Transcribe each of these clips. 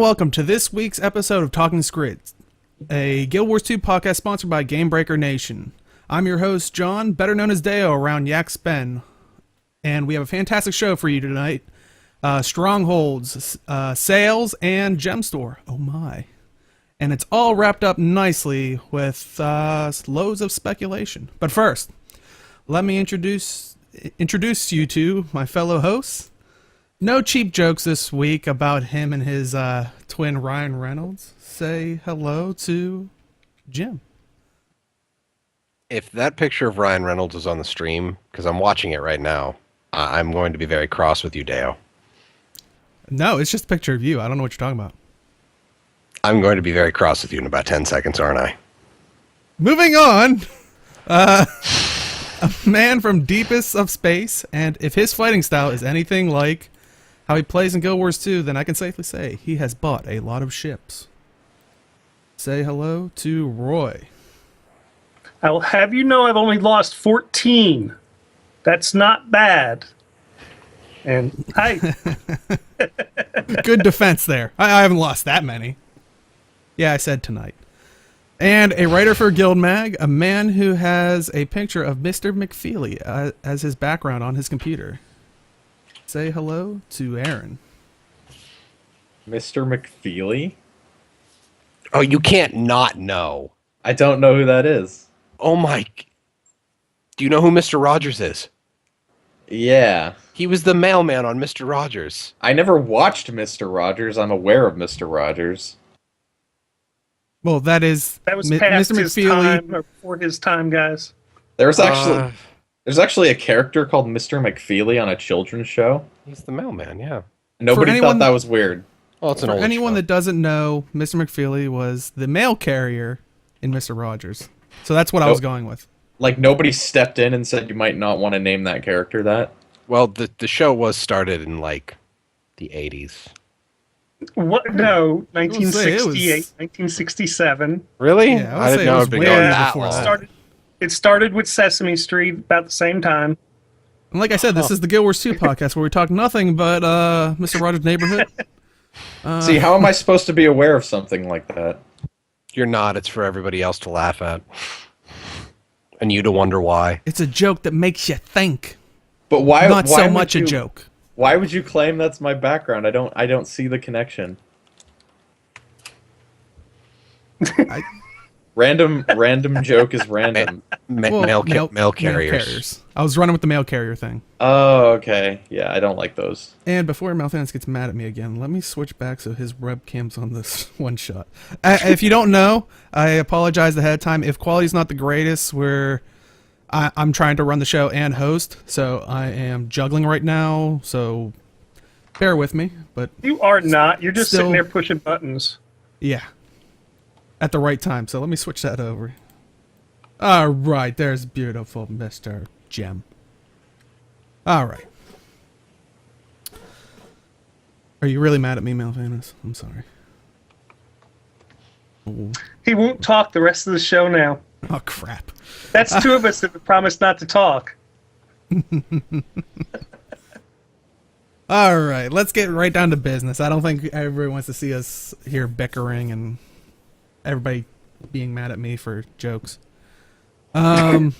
welcome to this week's episode of Talking Skritt, a Guild Wars 2 podcast sponsored by Gamebreaker Nation. I'm your host, John, better known as Deo around Yak Spen, and we have a fantastic show for you tonight. Strongholds, sales, and gem store. Oh my. And it's all wrapped up nicely with loads of speculation. But first, let me introduce you to my fellow hosts. No cheap jokes this week about him and his twin Ryan Reynolds. Say hello to Jim. If that picture of Ryan Reynolds is on the stream, because I'm watching it right now, I'm going to be very cross with you, Deo. No, it's just a picture of you. I don't know what you're talking about. I'm going to be very cross with you in about 10 seconds, aren't I? Moving on. A man from deepest of space, and if his fighting style is anything like how he plays in Guild Wars 2, then I can safely say he has bought a lot of ships. Say hello to Roy. I'll have you know I've only lost 14. That's not bad. And Good defense there. I haven't lost that many. Yeah, I said tonight. And a writer for Guild Mag, a man who has a picture of Mr. McFeely as his background on his computer. Say hello to Aaron. Mr. McFeely? Oh, you can't not know. I don't know who that is. Oh my... Do you know who Mr. Rogers is? Yeah. He was the mailman on Mr. Rogers. I never watched Mr. Rogers. I'm aware of Mr. Rogers. Well, that was past Mr. his McFeely. time, or before his time, guys. There's actually a character called Mr. McFeely on a children's show. He's the mailman, yeah. Nobody thought that was weird. Well, it's an For old anyone show. that doesn't know, Mr. McFeely was the mail carrier in Mr. Rogers. So that's what I was going with. Like, nobody stepped in and said you might not want to name that character that. Well, the show was started in, like, the 80s. What? No, I was gonna say, 1968, it was- 1967. Really? Yeah, I would I say didn't it know was it'd been way going Yeah, that before long. it started with Sesame Street about the same time. And like I said, this is the Guild Wars 2 podcast where we talk nothing but Mr. Rogers' neighborhood. See, how am I supposed to be aware of something like that? You're not. It's for everybody else to laugh at. And you to wonder why. It's a joke that makes you think. But why? Not why so would much you, a joke. Why would you claim that's my background? I don't see the connection. Random joke is random. Mail carriers. I was running with the mail carrier thing. Oh, okay. Yeah, I don't like those. And before Malthanis gets mad at me again, let me switch back so his webcam's on this one shot. If you don't know, I apologize ahead of time. If quality's not the greatest, I'm trying to run the show and host, so I am juggling right now, so bear with me. But You are not. You're just Still- sitting there pushing buttons. yeah, at the right time. So let me switch that over. All right, there's beautiful Mr. Gem. All right. Are you really mad at me, Malthanis? I'm sorry. He won't talk the rest of the show now. Oh, crap. That's two of us that have promised not to talk. All right, let's get right down to business. I don't think everybody wants to see us here bickering and everybody being mad at me for jokes. That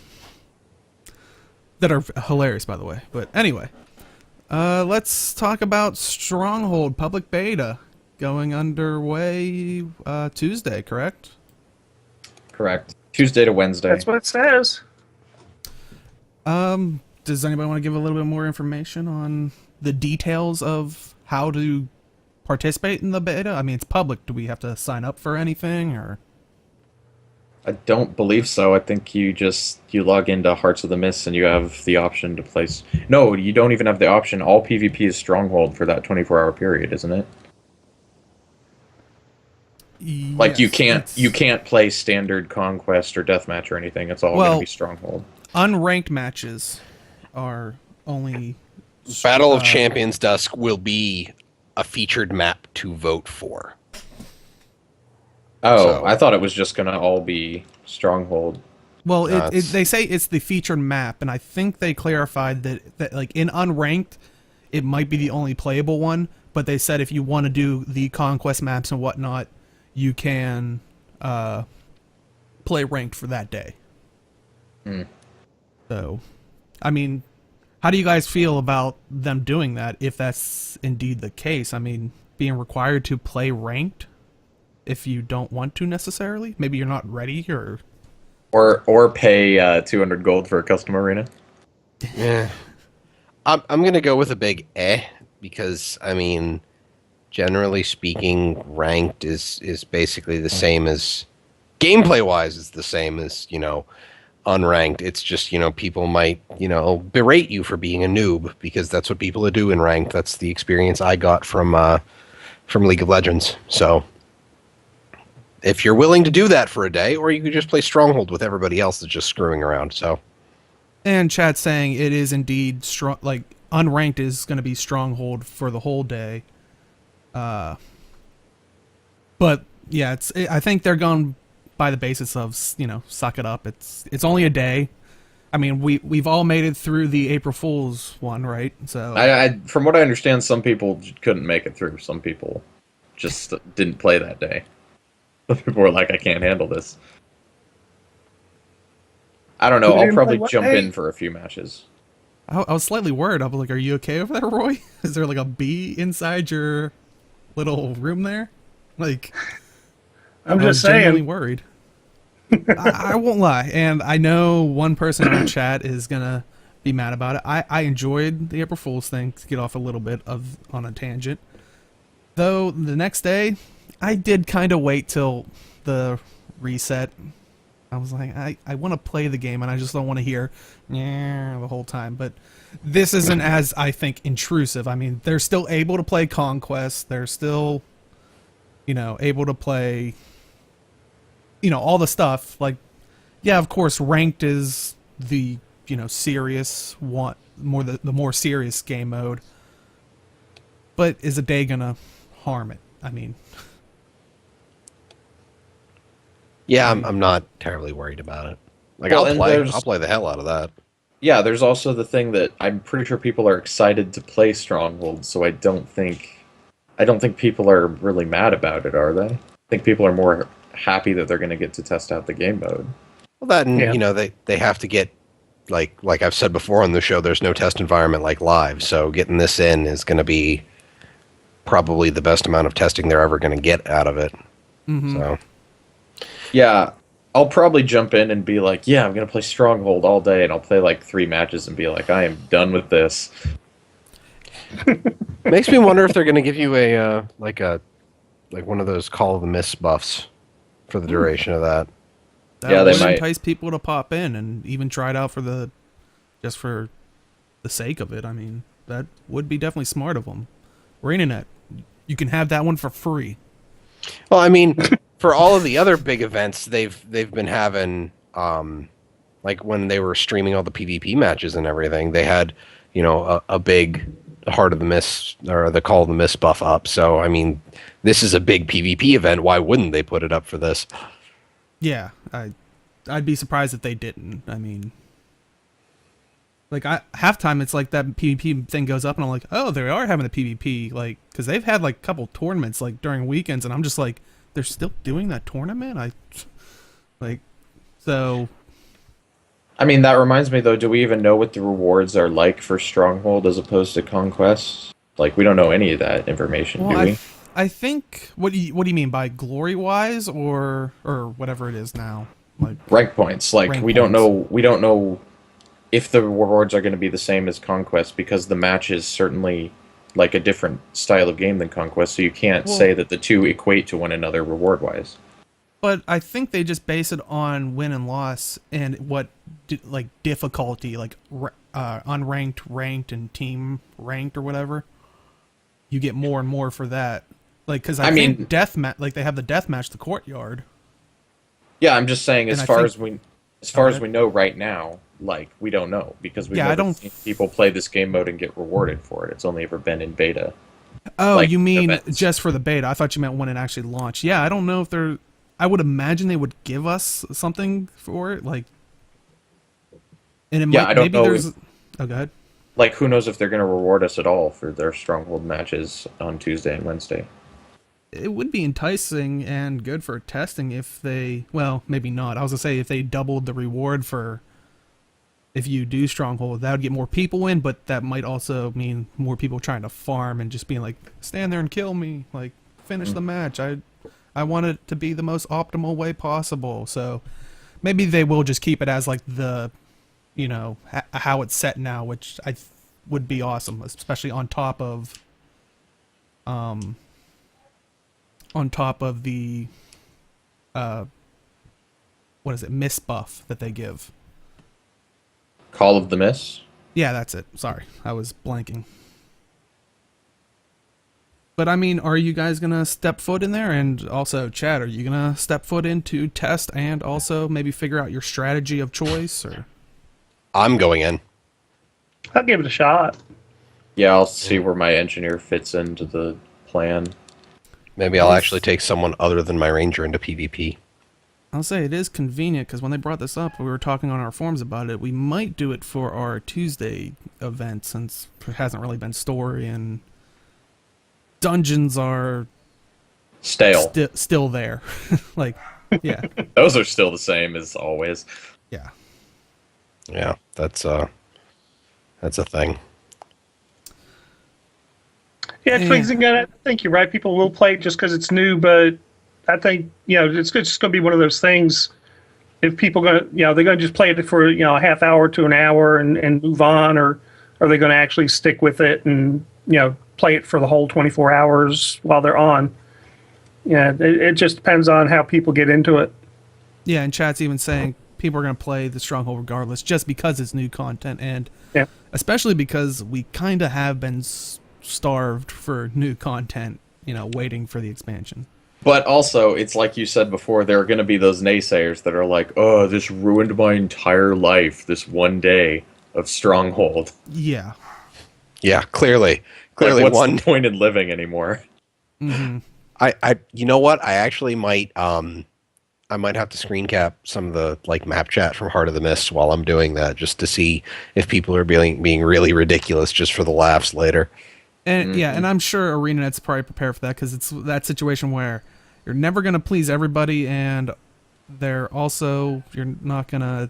are hilarious, by the way. But anyway, let's talk about Stronghold Public Beta going underway Tuesday, correct? Correct. Tuesday to Wednesday. That's what it says. Does anybody want to give a little bit more information on the details of how to participate in the beta? I mean, it's public. Do we have to sign up for anything, or? I don't believe so. I think you log into Hearts of the Mist and you have the option to place. No, you don't even have the option. All PvP is Stronghold for that 24-hour period, isn't it? Like you can't play standard Conquest or Deathmatch or anything. It's all going to be Stronghold. Unranked matches are only... Battle of Champions Dusk will be a featured map to vote for. Oh, So- I thought it was just going to all be Stronghold. Well, That's- they say it's the featured map, and I think they clarified that like in unranked, it might be the only playable one, but they said if you want to do the conquest maps and whatnot, you can play ranked for that day. So, I mean, how do you guys feel about them doing that if that's indeed the case? I mean, being required to play ranked if you don't want to necessarily? Maybe you're not ready Or pay 200 gold for a custom arena. Yeah. I'm going to go with a big because, I mean, generally speaking, ranked is basically the same as, gameplay-wise, is the same as, unranked. It's just, people might, berate you for being a noob because that's what people do in ranked. That's the experience I got from League of Legends. So if you're willing to do that for a day, or you could just play Stronghold with everybody else that's just screwing around. So, and chat's saying it is indeed strong. Like unranked is going to be Stronghold for the whole day. But yeah, I think they're going by the basis of suck it up. It's only a day. I mean, we've all made it through the April Fool's one, right? So I from what I understand, some people couldn't make it through. Some people just didn't play that day. Some people were like, I can't handle this. I don't know. I'll probably jump in for a few matches. I was slightly worried. I was like, are you okay over there, Roy? Is there like a bee inside your little room there? Like, I'm just genuinely saying. Worried. I won't lie, and I know one person in our chat is gonna be mad about it. I enjoyed the April Fool's thing, to get off a little bit on a tangent. Though the next day, I did kind of wait till the reset. I was like, I want to play the game, and I just don't want to hear the whole time. But this isn't as, I think, intrusive. I mean, they're still able to play Conquest. They're still, able to play, all the stuff. Like, yeah, of course, ranked is the, serious one, the more serious game mode. But is a day gonna harm it? I mean... Yeah, I'm not terribly worried about it. Like, Well, I'll play the hell out of that. Yeah, there's also the thing that I'm pretty sure people are excited to play Stronghold, so I don't think people are really mad about it, are they? I think people are more happy that they're going to get to test out the game mode. Well, that and they have to get like I've said before on the show, there's no test environment like live, so getting this in is going to be probably the best amount of testing they're ever going to get out of it. Mm-hmm. So. Yeah, I'll probably jump in and be like, yeah, I'm going to play Stronghold all day, and I'll play like 3 matches and be like, I am done with this. Makes me wonder if they're going to give you a one of those Call of the Mist buffs for the duration of that. That would they might entice people to pop in and even try it out for the sake of it. I mean, that would be definitely smart of them. RainaNet, you can have that one for free. Well, I mean, for all of the other big events, they've been having, like when they were streaming all the PvP matches and everything, they had, a big Heart of the Mist or the Call of the Mist buff up. So, I mean, this is a big PvP event. Why wouldn't they put it up for this? Yeah, I'd be surprised if they didn't. I mean, like halftime, it's like that PvP thing goes up, and I'm like, oh, they are having a PvP, like, because they've had like a couple tournaments like during weekends, and I'm just like, they're still doing that tournament. So. I mean, that reminds me though. Do we even know what the rewards are like for Stronghold as opposed to Conquest? Like, we don't know any of that information, do we? I think what do you mean by glory wise or whatever it is now, like rank points. Like rank we don't know if the rewards are going to be the same as Conquest because the match is certainly like a different style of game than Conquest. So you can't say that the two equate to one another reward wise. But I think they just base it on win and loss and what like difficulty, like unranked, ranked, and team ranked or whatever. You get more and more for that. Like, because I think deathmatch, like they have the deathmatch, the courtyard. Yeah, I'm just saying, as far as we know right now, like we don't know because we've never seen people play this game mode and get rewarded for it. It's only ever been in beta. Oh, like, you mean events. Just for the beta? I thought you meant when it actually launched. Yeah, I don't know if they're. I would imagine they would give us something for it, like. And it I don't know. Oh, go ahead. Like, who knows if they're going to reward us at all for their Stronghold matches on Tuesday and Wednesday? It would be enticing and good for testing if they, well, maybe not. I was gonna say if they doubled the reward for if you do Stronghold, that would get more people in, but that might also mean more people trying to farm and just being like, stand there and kill me, like finish the match. I want it to be the most optimal way possible. So maybe they will just keep it as like the, you know, how it's set now, which would be awesome, especially on top of the what is it, miss buff that they give. Call of the Miss? Yeah, that's it. Sorry, I was blanking. But I mean, are you guys gonna step foot in there? And also, Chad, are you gonna step foot into test and also maybe figure out your strategy of choice? Or I'm going in. I'll give it a shot. Yeah, I'll see where my engineer fits into the plan. Maybe I'll actually take someone other than my ranger into PvP. I'll say it is convenient because when they brought this up, we were talking on our forums about it. We might do it for our Tuesday event since it hasn't really been story and dungeons are Stale. still there. Like, yeah. Those are still the same as always. Yeah. Yeah, that's a thing. Yeah, Twigs again. I think you're right. People will play it just because it's new, but I think it's just going to be one of those things. If people they're going to just play it for a half hour to an hour and move on, or are they going to actually stick with it and play it for the whole 24 hours while they're on? Yeah, it just depends on how people get into it. Yeah, and chat's even saying people are going to play the Stronghold regardless, just because it's new content, and especially because we kind of have been starved for new content, waiting for the expansion. But also, it's like you said before, there are going to be those naysayers that are like, oh, this ruined my entire life, this one day of Stronghold. Yeah. Yeah, clearly. Like, what's the point in living anymore? Mm-hmm. You know what? I actually might I might have to screen cap some of the map chat from Heart of the Mist while I'm doing that, just to see if people are being really ridiculous just for the laughs later. And yeah, and I'm sure ArenaNet's probably prepared for that, because it's that situation where you're never going to please everybody, and you're not going to...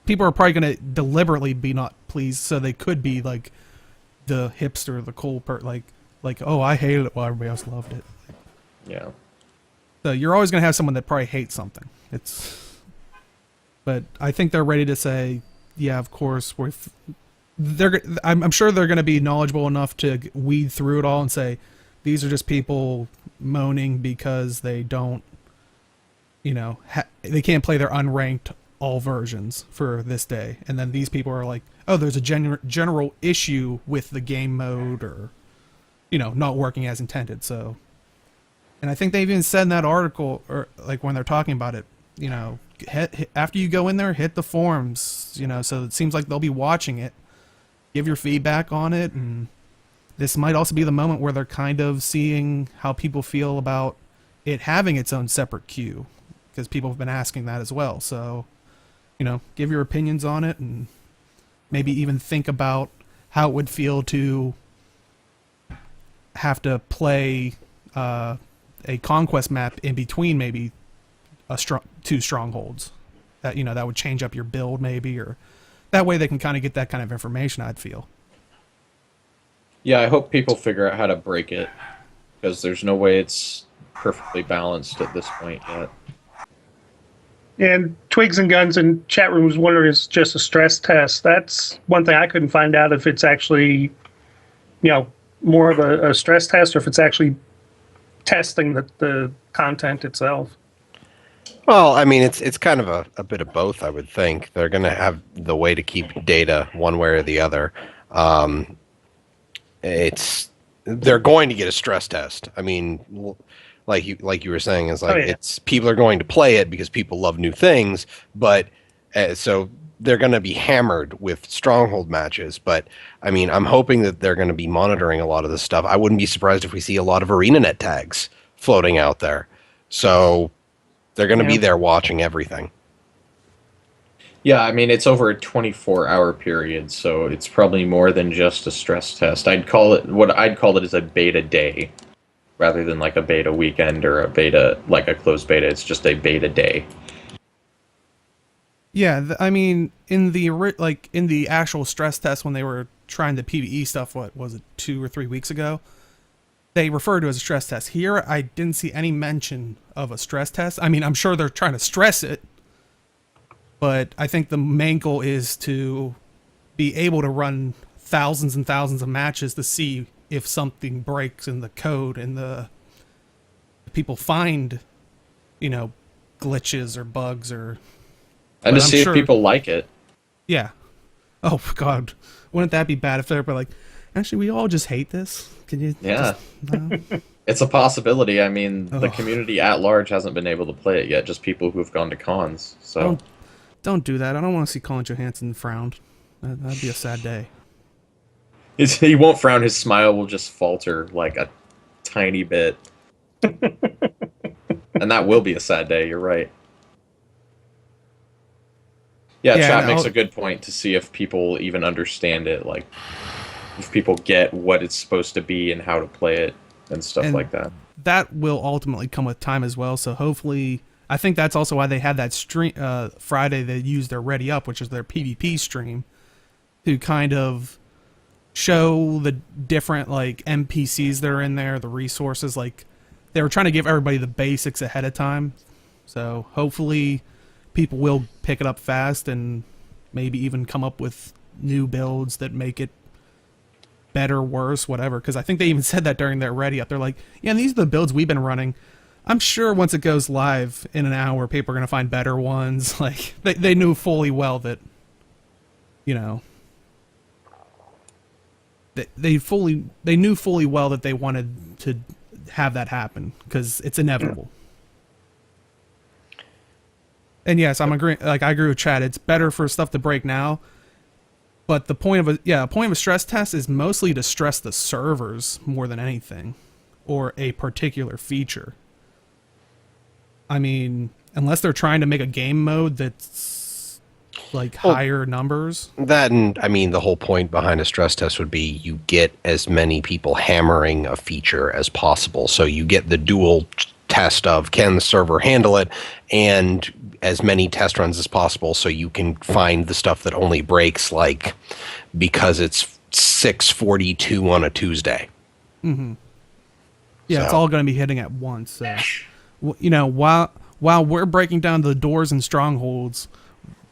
People are probably going to deliberately be not pleased, so they could be like the hipster, the cool like, oh, I hated it while everybody else loved it. Yeah. So you're always going to have someone that probably hates something. But I think they're ready to say, yeah, of course, I'm sure they're going to be knowledgeable enough to weed through it all and say, these are just people moaning because they don't, they can't play their unranked all versions for this day. And then these people are like, oh, there's a general issue with the game mode, or, not working as intended. So, and I think they even said in that article, or when they're talking about it, after you go in there, hit the forums, so it seems like they'll be watching it. Give your feedback on it, and this might also be the moment where they're kind of seeing how people feel about it having its own separate queue, because people have been asking that as well. So, give your opinions on it, and maybe even think about how it would feel to have to play a conquest map in between maybe two strongholds. That that would change up your build maybe, or that way they can kind of get that kind of information, I'd feel. Yeah, I hope people figure out how to break it, because there's no way it's perfectly balanced at this point yet. And Twigs and Guns in chat room was wondering, it's just a stress test. That's one thing I couldn't find out, if it's actually, more of a stress test, or if it's actually testing the content itself. Well, I mean, it's kind of a bit of both, I would think. They're going to have the way to keep data one way or the other. They're going to get a stress test. I mean, like you were saying, it's people are going to play it because people love new things, but so they're going to be hammered with Stronghold matches. But I mean, I'm hoping that they're going to be monitoring a lot of this stuff. I wouldn't be surprised if we see a lot of ArenaNet tags floating out there. So they're going to be there watching everything. Yeah, I mean, it's over a 24-hour period, so it's probably more than just a stress test. What I'd call it is a beta day, rather than like a beta weekend or a beta, like a closed beta. It's just a beta day. Yeah, I mean, in the actual stress test when they were trying the PvE stuff, what was it, 2 or 3 weeks ago? They referred to it as a stress test. Here, I didn't see any mention of a stress test. I mean, I'm sure they're trying to stress it, but I think the main goal is to be able to run thousands and thousands of matches to see if something breaks in the code and the people find, glitches or bugs or. And to I'm see sure, if people like it. Yeah. Oh God, wouldn't that be bad if they're like, actually, we all just hate this. Can you? Yeah. No? It's a possibility. I mean, the Ugh. community at large hasn't been able to play it yet, just people who have gone to cons. So Don't do that. I don't want to see Colin Johansson frowned. That'd be a sad day. he won't frown. His smile will just falter like a tiny bit. And that will be a sad day. You're right. Yeah, chat makes a good point to see if people even understand it, like if people get what it's supposed to be and how to play it and stuff like that. That will ultimately come with time as well. So hopefully, I think that's also why they had that stream Friday. They used their Ready Up, which is their PvP stream, to kind of show the different like NPCs that are in there, the resources. Like they were trying to give everybody the basics ahead of time. So hopefully, people will pick it up fast and maybe even come up with new builds that make it better, worse, whatever. Because I think they even said that during their Ready Up. They're like, yeah, these are the builds we've been running. I'm sure once it goes live in an hour, people are going to find better ones. Like, they knew fully well that, they knew fully well that they wanted to have that happen because it's inevitable. And yes, I'm agreeing. Like I agree with Chad. It's better for stuff to break now. But the point of a stress test is mostly to stress the servers more than anything, or a particular feature. I mean, unless they're trying to make a game mode that's like higher numbers. That, and I mean, the whole point behind a stress test would be you get as many people hammering a feature as possible. So you get the dual test of can the server handle it, and as many test runs as possible so you can find the stuff that only breaks like because it's 6:42 on a Tuesday. Mm-hmm. Yeah, so it's all going to be hitting at once. So, while we're breaking down the doors in Strongholds,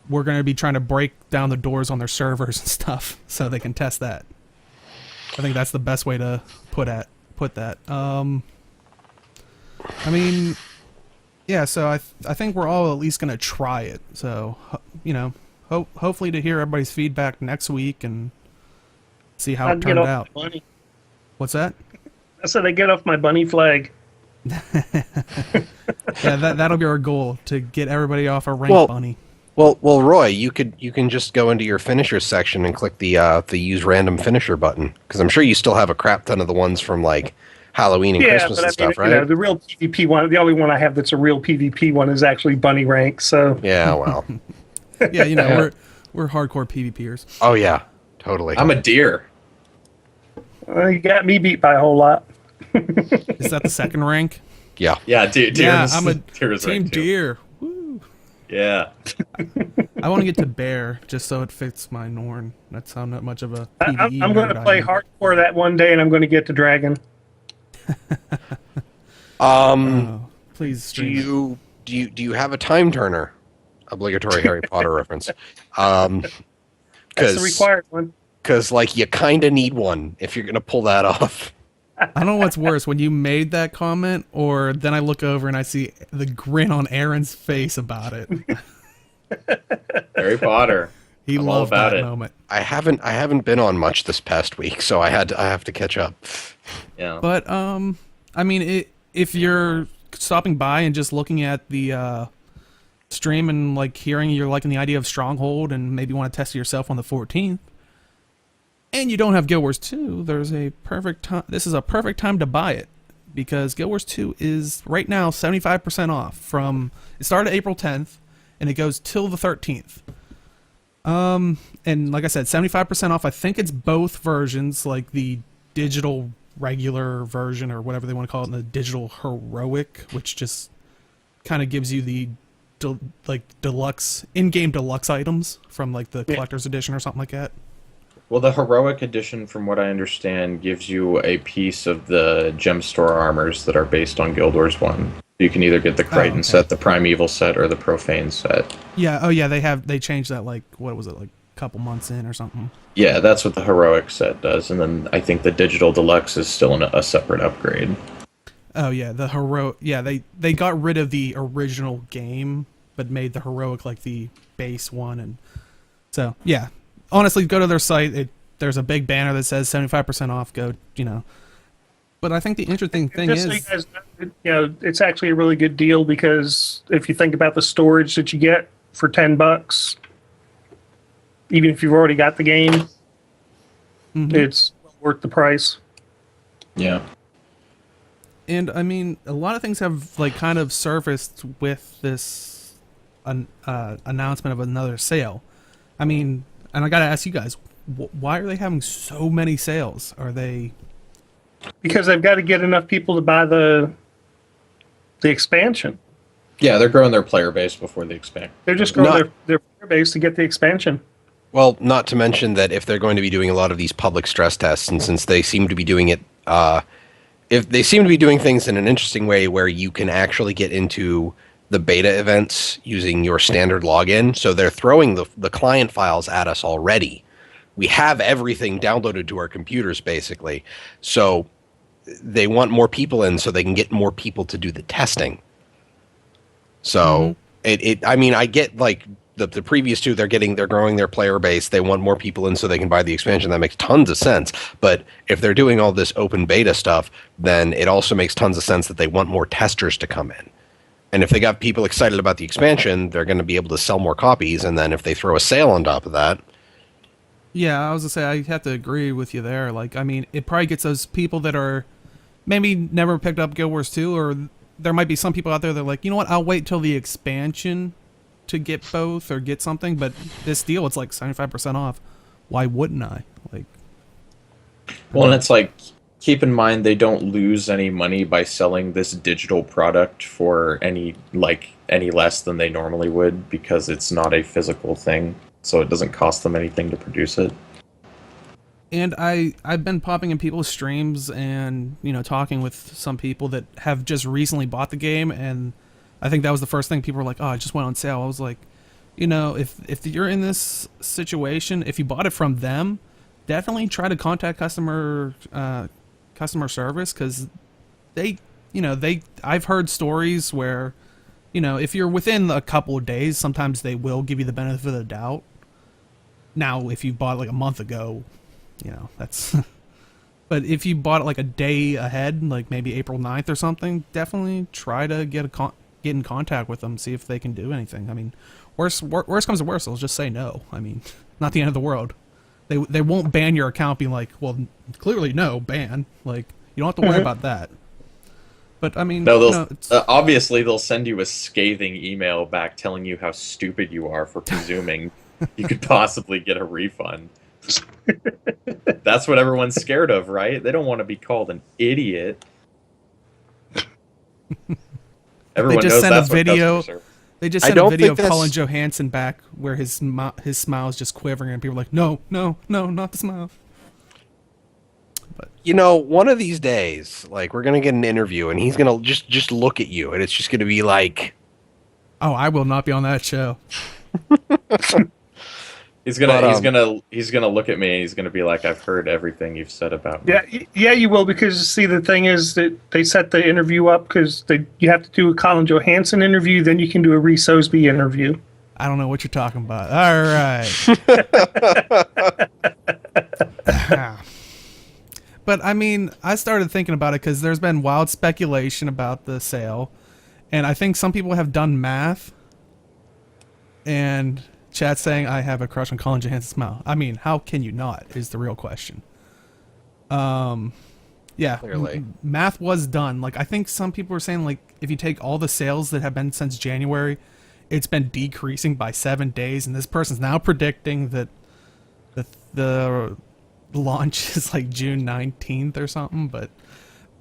we're going to be trying to break down the doors on their servers and stuff so they can test that. I think that's the best way to put that. I mean, yeah, so I think we're all at least going to try it. So, hopefully to hear everybody's feedback next week and see how it turned out. What's that? I said I get off my bunny flag. Yeah, that'll be our goal, to get everybody off a ranked bunny. Well, Roy, you can just go into your finisher section and click the use random finisher button, because I'm sure you still have a crap ton of the ones from like Halloween and Christmas and stuff, right? The real PvP one, the only one I have that's a real PvP one is actually bunny rank. So yeah, well, yeah, we're hardcore PvPers. Oh yeah, totally. I'm a deer. You got me beat by a whole lot. Is that the second rank? Yeah. Yeah, deer. Yeah, I'm a team deer. Woo. Yeah. I want to get to bear just so it fits my Norn. That's how not much of a PvE I'm going to play hardcore that one day, and I'm going to get to dragon. Please. Do you have a time turner? Obligatory Harry Potter reference. That's the required one. Because like you kind of need one if you're gonna pull that off. I don't know what's worse, when you made that comment, or then I look over and I see the grin on Aaron's face about it. Harry Potter. He loved that moment. I haven't been on much this past week, so I have to catch up. Yeah. But I mean, if you're stopping by and just looking at the stream and like hearing you're liking the idea of Stronghold and maybe want to test it yourself on the 14th, and you don't have Guild Wars 2, there's a perfect time. This is a perfect time to buy it, because Guild Wars 2 is right now 75% off. It started April 10th and it goes till the 13th. And like I said, 75% off. I think it's both versions, like the digital regular version or whatever they want to call it, and the digital heroic, which just kind of gives you the deluxe in-game deluxe items from like the collector's edition or something like that. Well, the heroic edition, from what I understand, gives you a piece of the gem store armors that are based on Guild Wars 1. You can either get the Crichton set, the Primeval set, or the Profane set. Yeah, oh yeah, they changed that, like, what was it, like a couple months in or something? Yeah, that's what the heroic set does, and then I think the digital deluxe is still a separate upgrade. Oh yeah, the heroic, yeah, they got rid of the original game, but made the heroic like the base one, and so, yeah. Honestly, go to their site. There's a big banner that says 75% off. Go, But I think the interesting thing is, so you guys know, it's actually a really good deal because if you think about the storage that you get for $10, even if you've already got the game, it's worth the price. Yeah. And I mean, a lot of things have like kind of surfaced with this announcement of another sale. I mean. And I gotta ask you guys, why are they having so many sales? Are they... Because they've got to get enough people to buy the expansion. Yeah, they're growing their player base before they expand. They're just growing their player base to get the expansion. Well, not to mention that if they're going to be doing a lot of these public stress tests, and since they seem to be doing it, if they seem to be doing things in an interesting way where you can actually get into the beta events using your standard login. So they're throwing the client files at us already. We have everything downloaded to our computers, basically. So they want more people in so they can get more people to do the testing. So I mean, I get like the previous two, they're growing their player base. They want more people in so they can buy the expansion. That makes tons of sense. But if they're doing all this open beta stuff, then it also makes tons of sense that they want more testers to come in. And if they got people excited about the expansion, they're going to be able to sell more copies. And then if they throw a sale on top of that. Yeah, I was going to say, I have to agree with you there. Like, I mean, it probably gets those people that are maybe never picked up Guild Wars 2, or there might be some people out there that are like, you know what, I'll wait till the expansion to get both or get something. But this deal, it's like 75% off. Why wouldn't I? Like, well, and it's like, keep in mind they don't lose any money by selling this digital product for any less than they normally would because it's not a physical thing, so it doesn't cost them anything to produce it. And I've been popping in people's streams and talking with some people that have just recently bought the game, and I think that was the first thing people were like, "Oh, it just went on sale." I was like, if you're in this situation, if you bought it from them, definitely try to contact customer service, because I've heard stories where if you're within a couple of days, sometimes they will give you the benefit of the doubt. Now if you bought like a month ago, that's but if you bought it like a day ahead, like maybe April 9th or something, definitely try to get in contact with them, see if they can do anything. I mean, worst comes to worst, they'll just say no. I mean, not the end of the world. They won't ban your account being like, well, clearly no, ban. Like, you don't have to worry about that. But, I mean... No, obviously they'll send you a scathing email back telling you how stupid you are for presuming you could possibly get a refund. That's what everyone's scared of, right? They don't want to be called an idiot. Everyone knows that's what customers are. They just sent a video of Colin Johansson back where his smile is just quivering, and people are like, no, not the smile. But one of these days, like, we're gonna get an interview, and he's gonna just look at you, and it's just gonna be like, "Oh, I will not be on that show." He's gonna look at me and he's gonna be like, "I've heard everything you've said about me." Yeah, you will, because see, the thing is that they set the interview up because you have to do a Colin Johansson interview, then you can do a Rhys Osby interview. I don't know what you're talking about. All right. But I mean, I started thinking about it because there's been wild speculation about the sale, and I think some people have done math, and chat saying I have a crush on Colin Johansson's smile. I mean, how can you not, is the real question. Yeah, clearly. Math was done. Like, I think some people were saying, like, if you take all the sales that have been since January it's been decreasing by 7 days, and this person's now predicting that the launch is like June 19th or something. But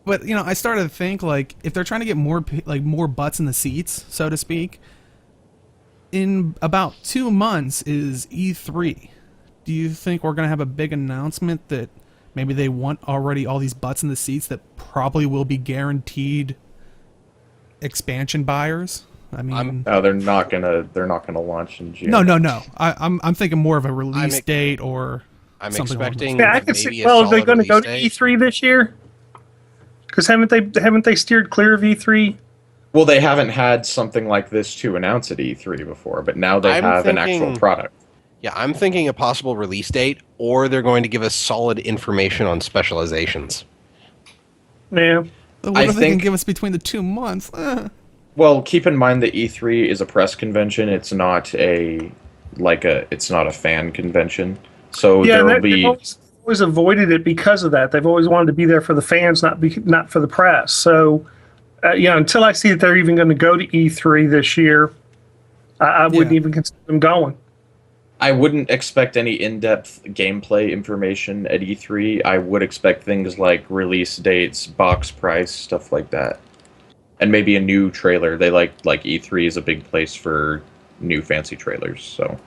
I started to think, like, if they're trying to get more butts in the seats, so to speak, in about 2 months is E3. Do you think we're gonna have a big announcement that maybe they want already all these butts in the seats that probably will be guaranteed expansion buyers? I mean, no, they're not gonna launch in June. No. I'm thinking more of a release date or. I'm something along expecting. Yeah, I can maybe see. a Well, are they solid going to go release to date. E3 this year? Because haven't they steered clear of E3? Well, they haven't had something like this to announce at E3 before, but now they I'm have an actual thinking- product. Yeah, I'm thinking a possible release date, or they're going to give us solid information on specializations. Yeah. What I if they can think- give us between the 2 months? Well, keep in mind that E3 is a press convention. It's not a fan convention. So Yeah, there will they've be always avoided it because of that. They've always wanted to be there for the fans, not for the press. So, until I see that they're even going to go to E3 this year, I wouldn't Yeah. even consider them going. I wouldn't expect any in-depth gameplay information at E3. I would expect things like release dates, box price, stuff like that. And maybe a new trailer. They like E3 is a big place for new fancy trailers, so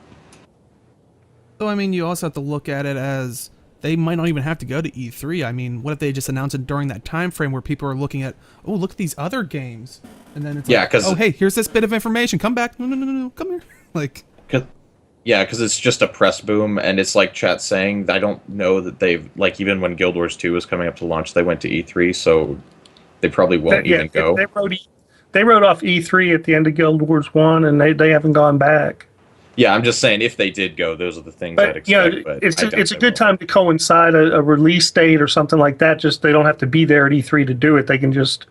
So, I mean, you also have to look at it as they might not even have to go to E3. I mean, what if they just announce it during that time frame where people are looking at, oh, look at these other games, and then it's Yeah, like, 'cause- oh, hey, here's this bit of information. Come back. No, come here. Like, because it's just a press boom, and it's like chat saying, I don't know that they've, like, even when Guild Wars 2 was coming up to launch, they went to E3, so they probably won't even go. They wrote off E3 at the end of Guild Wars 1, and they haven't gone back. Yeah, I'm just saying, if they did go, those are the things I'd But expect. But it's I doubt a they good will. time to coincide a release date or something like that. Just they don't have to be there at E3 to do it. They can just,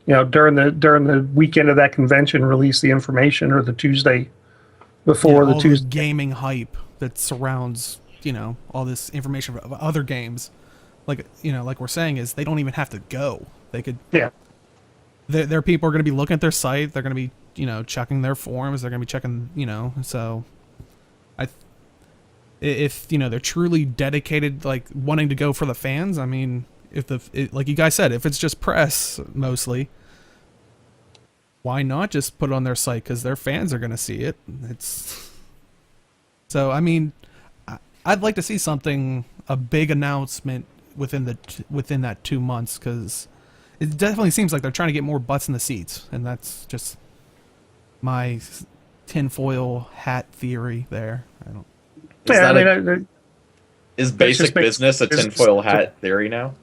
during the weekend of that convention, release the information, or the Tuesday before all the Tuesday. gaming hype that surrounds, all this information of other games. Like, like we're saying, is they don't even have to go. They could. Yeah. Their people are going to be looking at their site. They're going to be, checking their forums. They're going to be checking, so. If they're truly dedicated, like wanting to go for the fans, I mean, like you guys said, if it's just press mostly, why not just put it on their site? Because their fans are going to see it. So I mean, I'd like to see a big announcement within that 2 months, because it definitely seems like they're trying to get more butts in the seats, and that's just my tinfoil hat theory there. I don't. Is that basic just makes business a business- tinfoil hat theory now?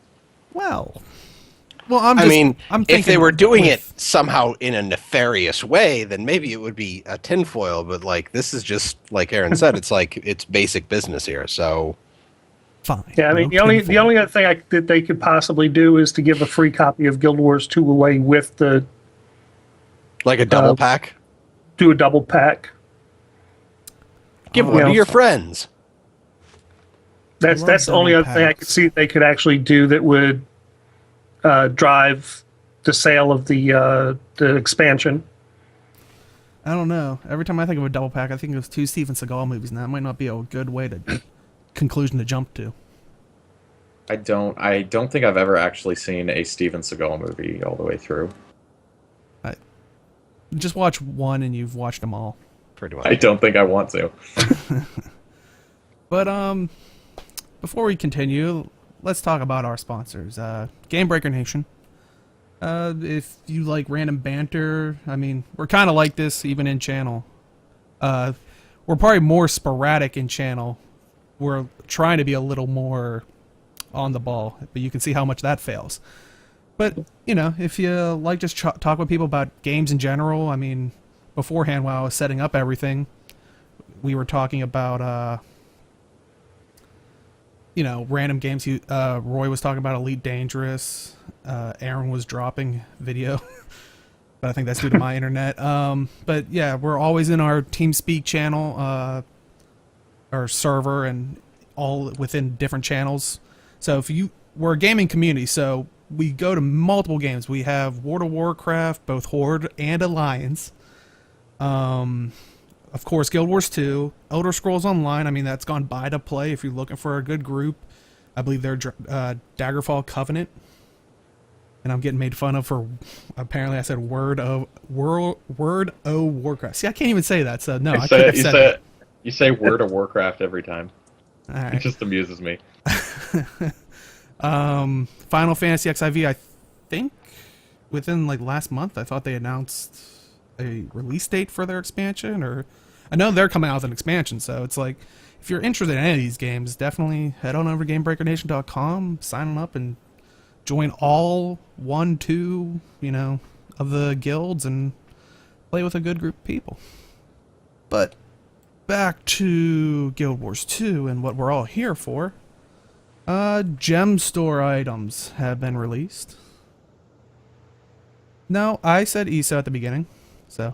Well, I'm If they thinking were doing with- it somehow in a nefarious way, then maybe it would be a tinfoil. But like, this is just like Aaron said, it's basic business here. So fine. Yeah, I mean, no the tinfoil. only other thing that they could possibly do is to give a free copy of Guild Wars 2 away with like a double pack. do a double pack. Give Oh, one to yeah. your friends. That's love the only double other thing I could packs. see they could actually do that would drive the sale of the expansion. I don't know. Every time I think of a double pack, I think of 2 Steven Seagal movies, and that might not be a good way to conclusion to jump to. I don't think I've ever actually seen a Steven Seagal movie all the way through. Just watch one, and you've watched them all. Pretty much. I don't think I want to. But before we continue, let's talk about our sponsors. Game Breaker Nation. If you like random banter, I mean, we're kind of like this even in channel. We're probably more sporadic in channel. We're trying to be a little more on the ball, but you can see how much that fails. But, if you like just talk with people about games in general, I mean, beforehand while I was setting up everything, we were talking about, random games. Roy was talking about Elite Dangerous. Aaron was dropping video, but I think that's due to my internet. But yeah, we're always in our TeamSpeak channel, or server, and all within different channels. So we're a gaming community, so we go to multiple games. We have World of Warcraft, both Horde and Alliance. Of course, Guild Wars 2, Elder Scrolls Online. I mean, that's gone by to play if you're looking for a good group. I believe they're Daggerfall Covenant. And I'm getting made fun of for, apparently I said Word O Warcraft. See, I can't even say that, so no, I couldn't have said that. You say Word of Warcraft every time. All right. It just amuses me. Final Fantasy XIV, I think within like last month, I thought they announced a release date for their expansion, or I know they're coming out with an expansion, so it's like, if you're interested in any of these games, definitely head on over to GameBreakerNation.com, sign up, and join all 1, 2, of the guilds and play with a good group of people. But back to Guild Wars 2 and what we're all here for. Gem store items have been released. No, I said ESO at the beginning, so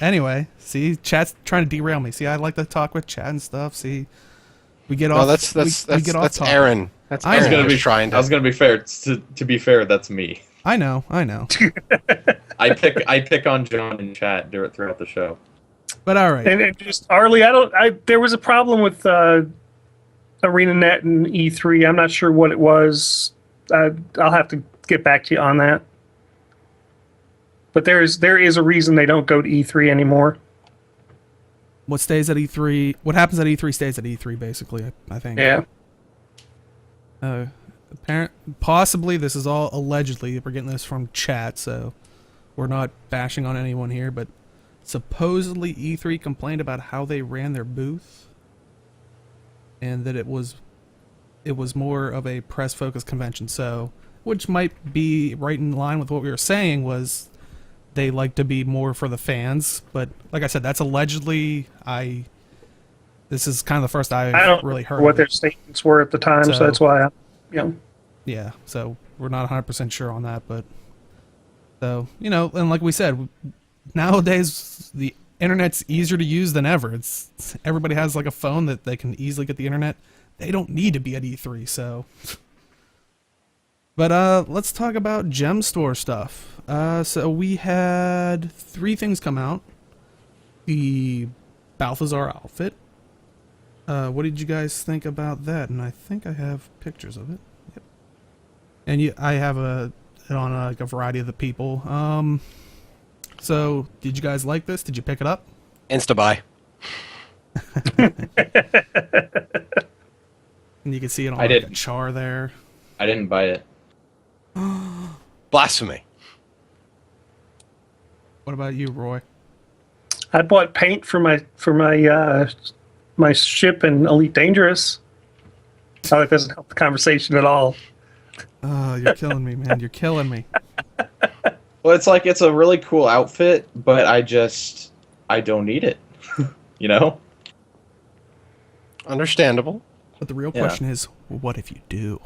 Anyway, see, chat's trying to derail me. See, I like to talk with chat and stuff. See, we get off. No, that's Aaron. That's I Aaron. was gonna be fair. To be fair, that's me. I know. I pick on John in chat throughout the show. But all right. And just Arlie, there was a problem with ArenaNet and E3. I'm not sure what it was. I'll have to get back to you on that. But there is a reason they don't go to E3 anymore. What stays at E3? What happens at E3 stays at E3, basically. I think. Yeah. Possibly this is all allegedly. We're getting this from chat, so we're not bashing on anyone here. But supposedly E3 complained about how they ran their booth, and that it was more of a press-focused convention. So, which might be right in line with what we were saying, was they like to be more for the fans. But like I said, that's allegedly. This is kind of the first I don't really heard what of their it. statements were at the time, so that's why Yeah, so we're not 100% sure on that, but so, and like we said, nowadays the internet's easier to use than ever. Everybody has like a phone that they can easily get the internet. They don't need to be at E3, so. But let's talk about Gem Store stuff. So we had 3 things come out. The Balthazar outfit. What did you guys think about that? And I think I have pictures of it. Yep. And I have it on like a variety of the people. So did you guys like this? Did you pick it up? Insta buy. And you can see it on I like, did. a char there. I didn't buy it. Blasphemy. What about you, Roy? I bought paint for my my ship in Elite Dangerous. Oh, it doesn't help the conversation at all. Oh, you're killing me, man. You're killing me. Well, it's a really cool outfit, but I don't need it. Understandable. But the real question is, what if you do?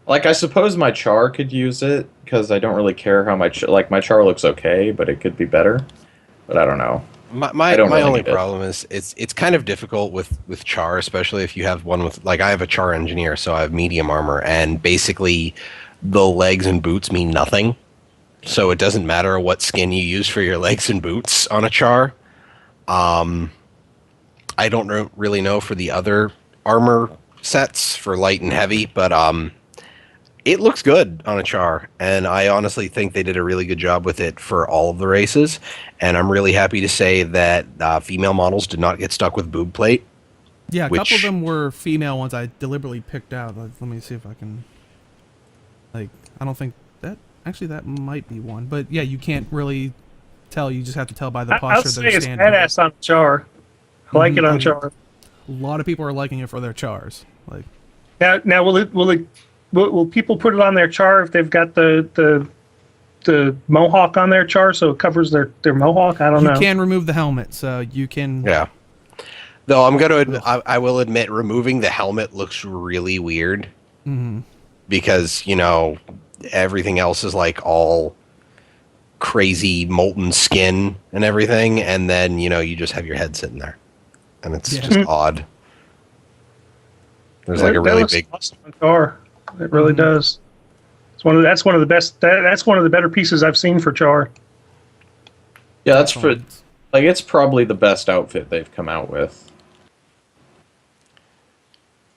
Like, I suppose my char could use it, because I don't really care how my char looks okay, but it could be better. But I don't know. My only problem is it's kind of difficult with char, especially if you have one with, like, I have a char engineer, so I have medium armor, and basically the legs and boots mean nothing. So it doesn't matter what skin you use for your legs and boots on a char. I don't really know for the other armor sets for light and heavy, but it looks good on a char, and I honestly think they did a really good job with it for all of the races, and I'm really happy to say that female models did not get stuck with boob plate. Yeah, a couple of them were female ones I deliberately picked out. Let me see if I can... I don't think that... Actually, that might be one. But yeah, you can't really tell. You just have to tell by the posture I'll they're say it's standing. badass on char. I like it on char. A lot of people are liking it for their chars. Now will people put it on their char if they've got the mohawk on their char, so it covers their mohawk? I don't know. You can remove the helmet, so you can. Yeah. Though I will admit, removing the helmet looks really weird. Mm-hmm. Because, everything else is like all crazy molten skin and everything, and then, you just have your head sitting there. And it's just odd. There's like a really big... awesome on char. It really does. That's one of the best. That's one of the better pieces I've seen for Char. Yeah, that's for like it's probably the best outfit they've come out with.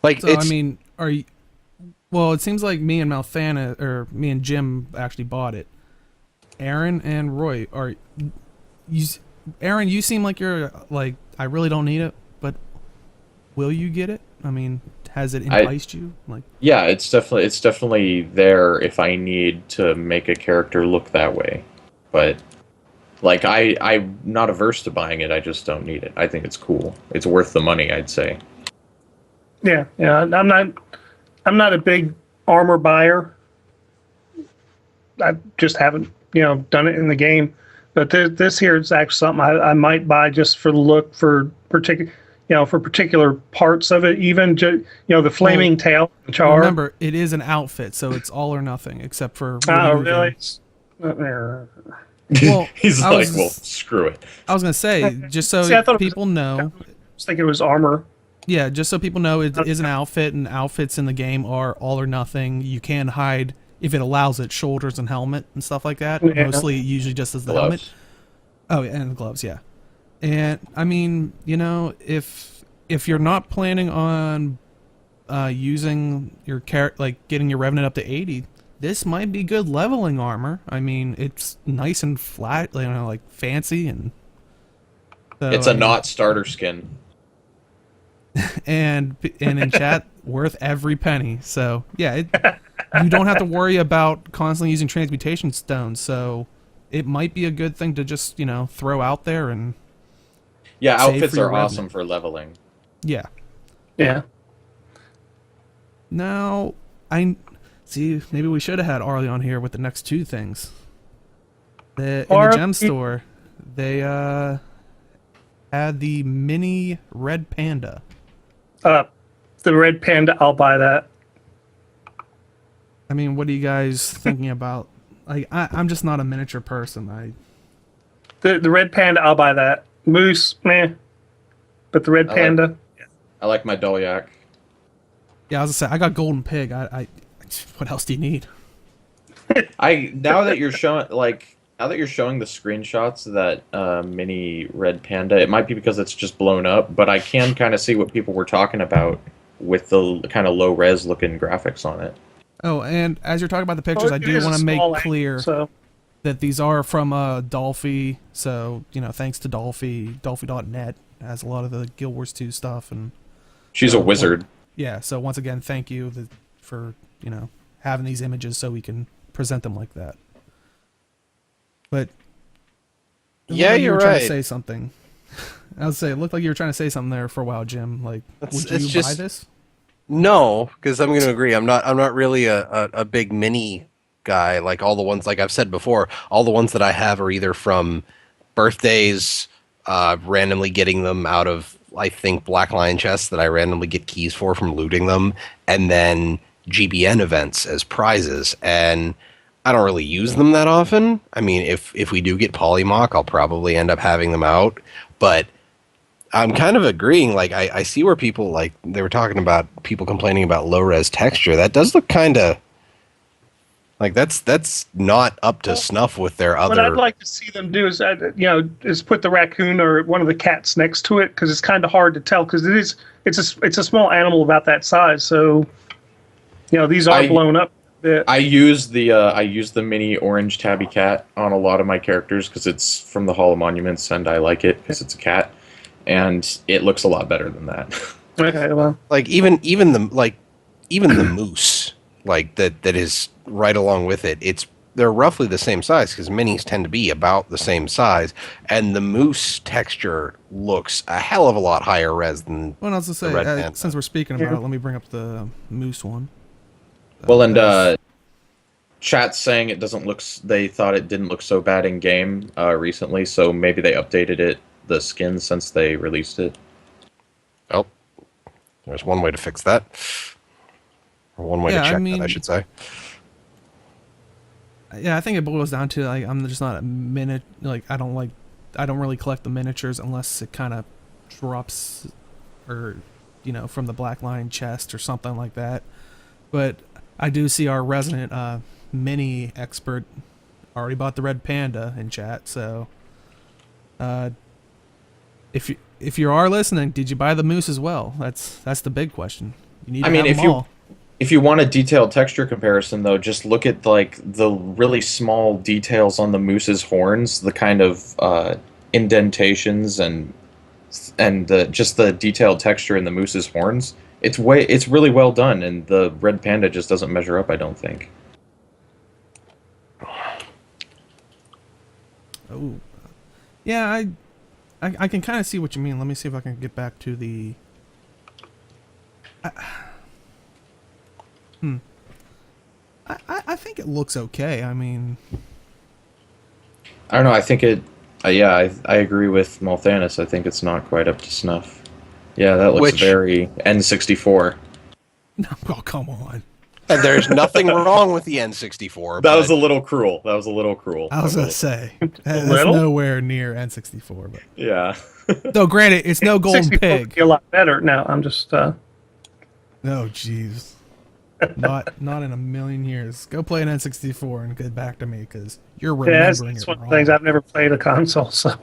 Like So I mean, are you? Well, it seems like me and Malthana, or me and Jim, actually bought it. Aaron and Roy, are you? Aaron, you seem like you're like, I really don't need it, but will you get it? I mean, has it enticed you? Like, yeah, it's definitely there if I need to make a character look that way, but like I'm not averse to buying it. I just don't need it. I think it's cool. It's worth the money, I'd say. Yeah, yeah. I'm not a big armor buyer. I just haven't, done it in the game. But this here is actually something I might buy just for the look, for particular parts of it. Even the flaming tail, Char. Remember, it is an outfit, so it's all or nothing, except for. Oh, really? Well, He's like, well, screw it. I was gonna say, just so people know. I was thinking it was armor. Yeah, just so people know, it is an outfit, and outfits in the game are all or nothing. You can hide, if it allows it, shoulders and helmet and stuff like that. Yeah. Mostly, usually just as the Gloves. helmet. Oh, yeah, and the gloves, yeah. And I mean, if you're not planning on using your like getting your revenant up to 80, this might be good leveling armor. I mean, it's nice and flat, like fancy, and so, It's a not starter skin. and in chat, worth every penny. So yeah, you don't have to worry about constantly using transmutation stones. So it might be a good thing to just throw out there and Yeah, save outfits for your are awesome revenant. for leveling. Yeah. Yeah. Now I see. Maybe we should have had Arlie on here with the next two things. In the gem store, they had the mini red panda. The red panda, I'll buy that. I mean, what are you guys thinking about? Like, I'm just not a miniature person. The red panda, I'll buy that. Moose, meh. But the red panda. I like my Dolyak. Yeah, I was gonna say, I got golden pig. I what else do you need? Now that you're showing the screenshots of that mini red panda, it might be because it's just blown up, but I can kind of see what people were talking about with the kind of low res looking graphics on it. Oh, and as you're talking about the pictures, I do want to make clear that these are from Dolphy. So thanks to Dolphy, Dolphy.net has a lot of the Guild Wars 2 stuff, and she's a wizard. Yeah. So once again, thank you for having these images so we can present them like that. But yeah, you you're were trying right. to say something. I would say it looked like you were trying to say something there for a while, Jim. Like, would you buy this? No, because I'm going to agree. I'm not really a big mini guy. Like all the ones, like I've said before, all the ones that I have are either from birthdays, randomly getting them out of, I think, Black Lion chests that I randomly get keys for from looting them, and then GBN events as prizes. And I don't really use them that often. I mean, if we do get Polymock, I'll probably end up having them out. But I'm kind of agreeing. Like, I see where people, like, they were talking about people complaining about low-res texture. That does look kind of like that's not up to snuff with their other. What I'd like to see them do is, is put the raccoon or one of the cats next to it, because it's kind of hard to tell, because it's a small animal about that size. So, these are blown up a bit. I use the mini orange tabby cat on a lot of my characters because it's from the Hall of Monuments, and I like it because it's a cat, and it looks a lot better than that. Okay, well, like even the moose, like that is right along with it. They're roughly the same size, because minis tend to be about the same size, and the moose texture looks a hell of a lot higher res than. Well, I was to say, since we're speaking about it, let me bring up the moose one. Well, and chat's saying it doesn't look. They thought it didn't look so bad in game recently, so maybe they updated the skin since they released it. Oh, there's one way to fix that, or one way to check that, I should say. Yeah, I think it boils down to, like, I'm just not a minute. Like, I don't really collect the miniatures unless it kind of drops, or from the Black Lion chest or something like that. But I do see our resident mini expert already bought the red panda in chat. So, if you are listening, did you buy the moose as well? That's the big question. You need to have them all. If you want a detailed texture comparison, though, just look at like the really small details on the moose's horns, the kind of indentations and just the detailed texture in the moose's horns. It's really well done, and the red panda just doesn't measure up, I don't think. Oh, yeah, I can kind of see what you mean. Let me see if I can get back to the. I think it looks okay. I mean, I don't know. I think it. Yeah, I agree with Malthanis. I think it's not quite up to snuff. Yeah, that looks very N64. No, oh, come on. And there's nothing wrong with the N64. That was a little cruel. I was gonna say that's nowhere near N64, but yeah. Though granted, it's no golden pig. Would be a lot better. No, I'm just. No, jeez. Not in a million years. Go play an N64 and get back to me because you're remembering it's it one wrong. of the things. I've never played a console, so.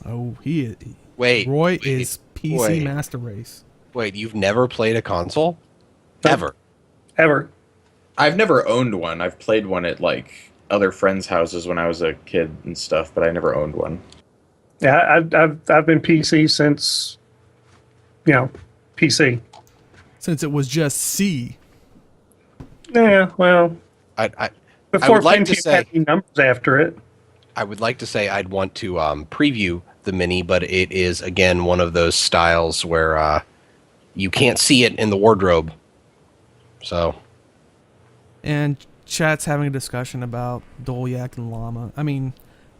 Oh, he is. Wait. Roy is PC Master Race. Wait, you've never played a console? Ever? I've never owned one. I've played one at like other friends' houses when I was a kid and stuff, but I never owned one. Yeah, I've been PC since, PC. Since it was just C. Yeah, well, before would like to Pentium say- had any numbers after it. I would like to say I'd want to preview the Mini, but it is, again, one of those styles where you can't see it in the wardrobe. So. And chat's having a discussion about Dolyak and Llama. I mean,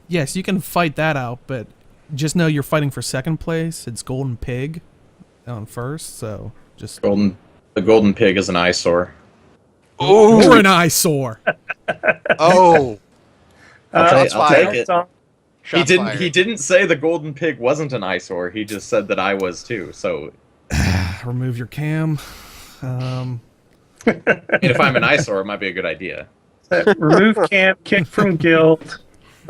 yes, you can fight that out, but just know you're fighting for second place. It's Golden Pig on first, so just... The Golden Pig is an eyesore. Oh, you're an eyesore. Oh. I'll take it. Shots fired. He didn't say the Golden Pig wasn't an eyesore. He just said that I was too. So remove your cam. And if I'm an eyesore, it might be a good idea. Remove camp, kick from guild.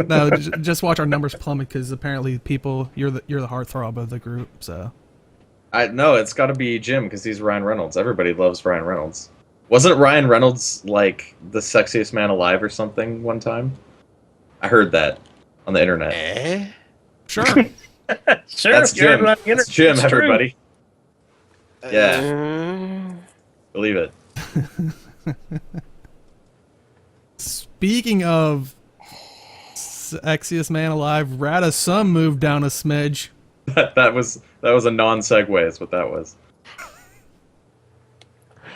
No, just watch our numbers plummet because apparently you're the heartthrob of the group. So No, it's got to be Jim because he's Ryan Reynolds. Everybody loves Ryan Reynolds. Wasn't Ryan Reynolds like the sexiest man alive or something one time? I heard that on the internet. Sure. Sure, That's Jim. That's Jim, everybody. Yeah. Believe it. Speaking of sexiest man alive, Razah Some moved down a smidge. That was a non-segue is what that was.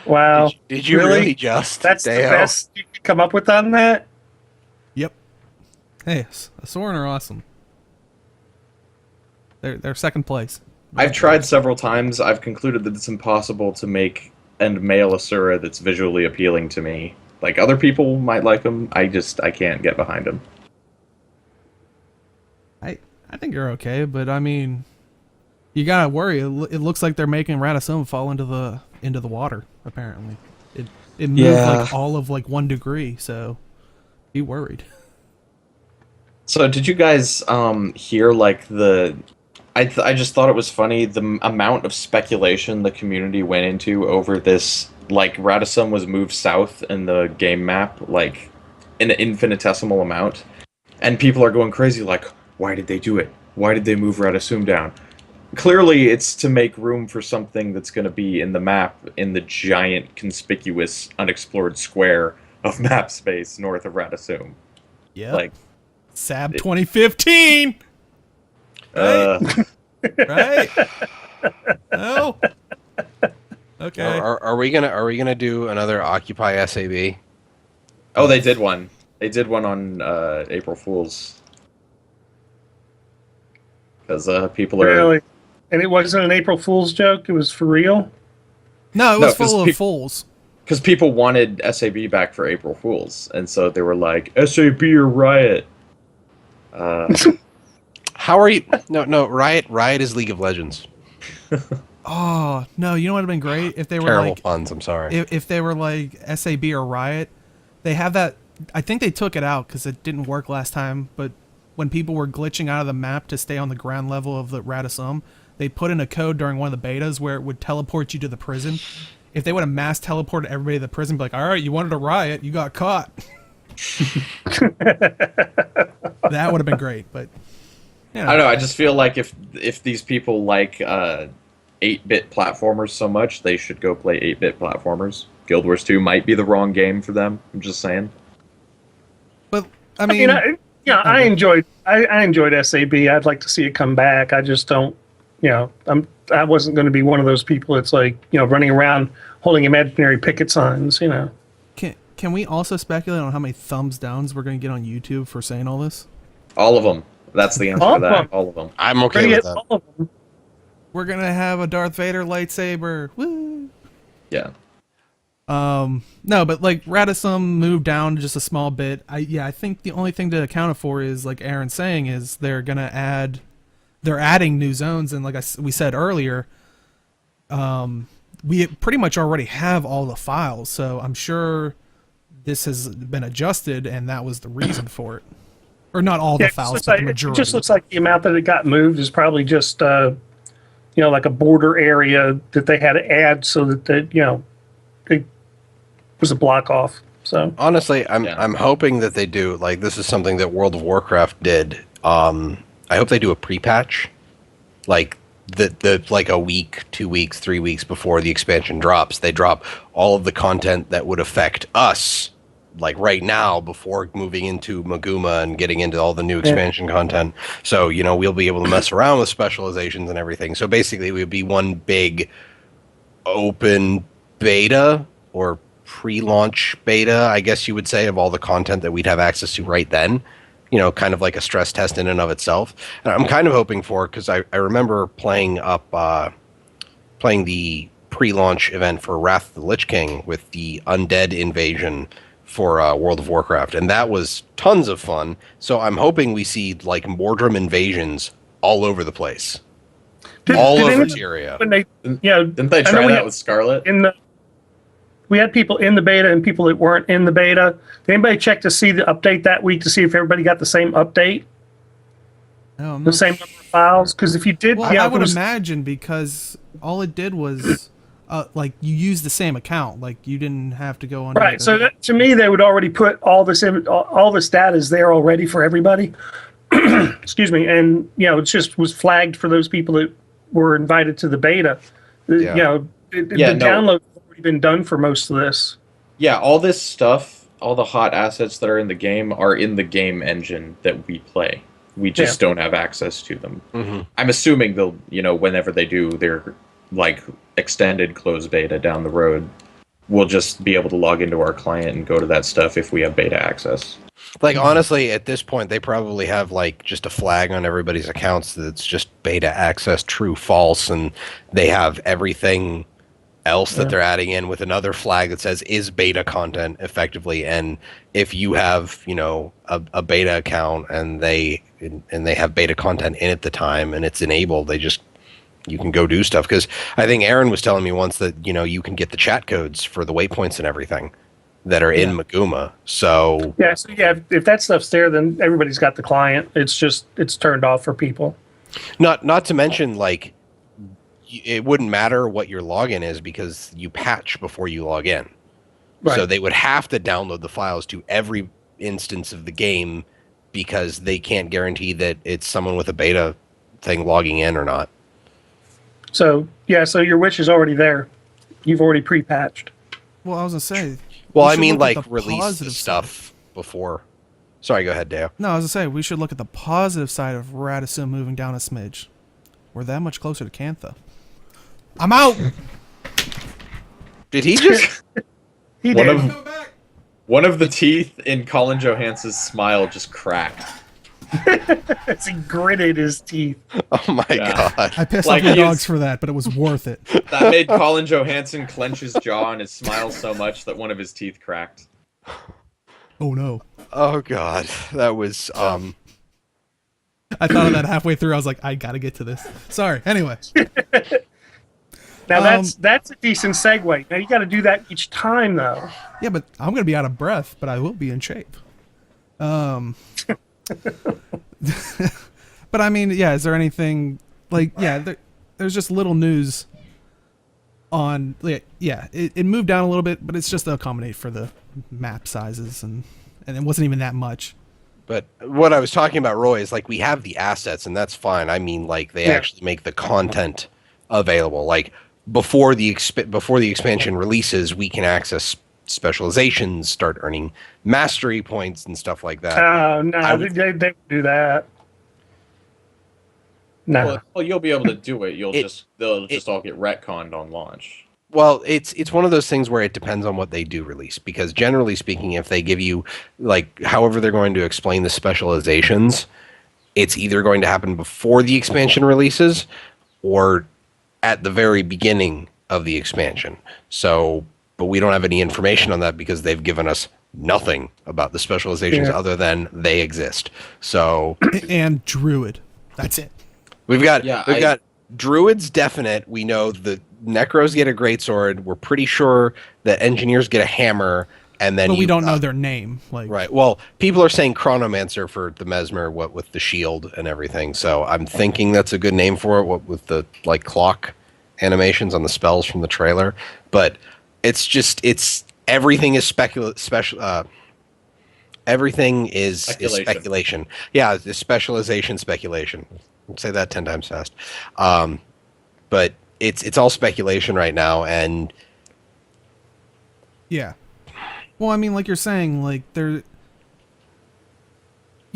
Wow. Did you really just? That's the best you could come up with on that? Yep. Hey, Asoran are awesome. They're second place. I've tried several times. I've concluded that it's impossible to make and mail Asura that's visually appealing to me. Like, other people might like them. I can't get behind them. I think you're okay, but I mean, you gotta worry. It looks like they're making Razah Some fall into the water. Apparently, it moved like all of like 1 degree. So, be worried. So, did you guys hear like the? I just thought it was funny the amount of speculation the community went into over this. Like, Razah Some was moved south in the game map, like an infinitesimal amount, and people are going crazy. Like, why did they do it? Why did they move Razah Some down? Clearly, it's to make room for something that's going to be in the map in the giant, conspicuous, unexplored square of map space north of Razah Some. Yeah, like SAB 2015. Right? No. Okay. Are we gonna do another Occupy SAB? Oh, they did one. They did one on April Fools. Because people are Really? And it wasn't an April Fool's joke? It was for real? No, it was full of fools. Because people wanted SAB back for April Fools, and so they were like, SAB or Riot. How are you? No, Riot is League of Legends. Oh no! You know what would have been great if they were Terrible like puns. I'm sorry. If they were like SAB or Riot, They have that. I think they took it out because it didn't work last time. But when people were glitching out of the map to stay on the ground level of the Radisson, they put in a code during one of the betas where it would teleport you to the prison. If they would have mass teleported everybody to the prison, be like, all right, you wanted a riot, you got caught. That would have been great, but you know. I don't know. I just feel like if these people like 8-bit platformers so much, they should go play 8-bit platformers. Guild Wars 2 might be the wrong game for them. I'm just saying. But I mean, I enjoyed SAB. I'd like to see it come back. I just don't. I wasn't going to be one of those people that's like running around holding imaginary picket signs. Can we also speculate on how many thumbs downs we're going to get on YouTube for saying all this? All of them. That's the answer to that. All of them. I'm okay with that. All of them. We're going to have a Darth Vader lightsaber. Woo! Yeah. No, but like Radisson moved down just a small bit. I think the only thing to account for is, like Aaron's saying, is they're adding new zones, and like we said earlier, we pretty much already have all the files, so I'm sure this has been adjusted, and that was the reason for it. Or not all the files, but the majority. It just looks like the amount that it got moved is probably just, like a border area that they had to add so that it was a block off. So honestly, I'm hoping that they do, like, this is something that World of Warcraft did. I hope they do a pre-patch, like like a week, 2 weeks, 3 weeks before the expansion drops. They drop all of the content that would affect us, like right now, before moving into Maguma and getting into all the new expansion content. So, we'll be able to mess around with specializations and everything. So basically, it would be one big open beta or pre-launch beta, I guess you would say, of all the content that we'd have access to right then. Kind of like a stress test in and of itself. And I'm kind of hoping for, because I remember playing the pre-launch event for Wrath of the Lich King with the undead invasion for World of Warcraft, and that was tons of fun. So I'm hoping we see like Mordrum invasions all over the place, all over Tyria. Didn't they try that with Scarlet? We had people in the beta and people that weren't in the beta. Did anybody check to see the update that week to see if everybody got the same update? The same number of files? Because if you did, well, I would imagine, because all it did was like you used the same account, like you didn't have to go on. Right. So to me, they would already put all this data is there already for everybody. Excuse me, and it just was flagged for those people that were invited to the beta. The download been done for most of this. Yeah, all this stuff, all the hot assets that are in the game are in the game engine that we play. We just don't have access to them. Mm-hmm. I'm assuming they'll, whenever they do their like extended closed beta down the road, we'll just be able to log into our client and go to that stuff if we have beta access. Like, honestly, at this point, they probably have like just a flag on everybody's accounts that's just beta access, true, false, and they have everything else that they're adding in with another flag that says is beta content effectively. And if you have a beta account and they have beta content in at the time and it's enabled, you can go do stuff. Because I think Aaron was telling me once that you can get the chat codes for the waypoints and everything that are in Maguma. So if that stuff's there, then everybody's got the client. It's turned off for people. Not to mention, like, it wouldn't matter what your login is because you patch before you log in. Right. So they would have to download the files to every instance of the game because they can't guarantee that it's someone with a beta thing logging in or not. So your wish is already there. You've already pre-patched. Well, I was going to say... Well, I mean, like, release the stuff before... Sorry, go ahead, Dale. No, I was going to say, we should look at the positive side of Radisson moving down a smidge. We're that much closer to Cantha. I'm out. Did he just? He did. One of the teeth in Colin Johansson's smile just cracked. As he gritted his teeth. Oh my god! I pissed off my dogs for that, but it was worth it. That made Colin Johansson clench his jaw and his smile so much that one of his teeth cracked. Oh no! Oh god, that was I thought of that halfway through. I was like, I gotta get to this. Sorry. Anyway. Now that's a decent segue. Now you got to do that each time, though. Yeah, but I'm going to be out of breath, but I will be in shape. But I mean, yeah, is there anything like, there's just little news on, it moved down a little bit, but it's just to accommodate for the map sizes, and it wasn't even that much. But what I was talking about, Roy, is like we have the assets, and that's fine. I mean, like they actually make the content available. Like before the expansion releases, we can access specializations, start earning mastery points and stuff like that. Oh no, they do that. No. Well, you'll be able to do it. They'll just all get retconned on launch. Well, it's one of those things where it depends on what they do release, because generally speaking, if they give you, like, however they're going to explain the specializations, it's either going to happen before the expansion releases or at the very beginning of the expansion. So, but we don't have any information on that because they've given us nothing about the specializations other than they exist. So, and Druid. That's it. We've got Druids definite. We know the Necros get a greatsword. We're pretty sure that Engineers get a hammer, and then but we don't know their name. Right. Well, people are saying Chronomancer for the Mesmer, what with the shield and everything. So I'm thinking that's a good name for it. What with the like clock animations on the spells from the trailer, but everything is everything is speculation. Yeah, the specialization speculation. Say that 10 times fast. But it's all speculation right now, and yeah. Well, I mean, like you're saying, like you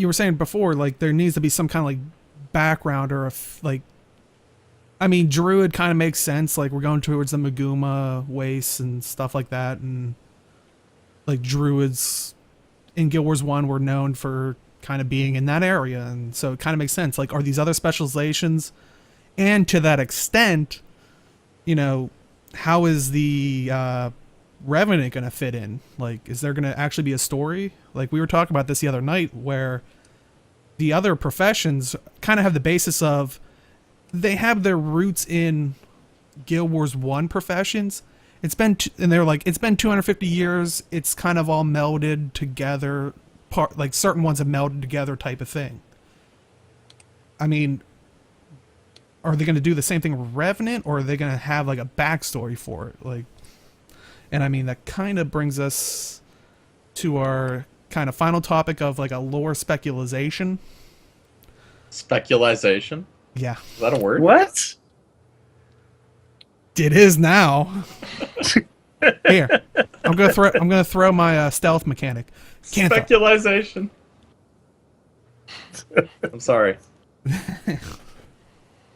were saying before, like there needs to be some kind of like background or I mean, Druid kind of makes sense. Like we're going towards the Maguma wastes and stuff like that, and like Druids in Guild Wars 1 were known for kind of being in that area, and so it kind of makes sense. Like, are these other specializations? And to that extent, how is the Revenant going to fit in? Like, is there going to actually be a story? Like, we were talking about this the other night, where the other professions kind of have the basis of, they have their roots in Guild Wars 1 professions. It's been 250 years. It's kind of all melded together. Like certain ones have melded together type of thing. I mean, are they going to do the same thing with Revenant, or are they going to have like a backstory for it? Like, and I mean, that kind of brings us to our kind of final topic of like a lore speculation. Speculization? Yeah. Is that a word? What? It is now. Here, I'm gonna throw my stealth mechanic. Speculization. I'm sorry.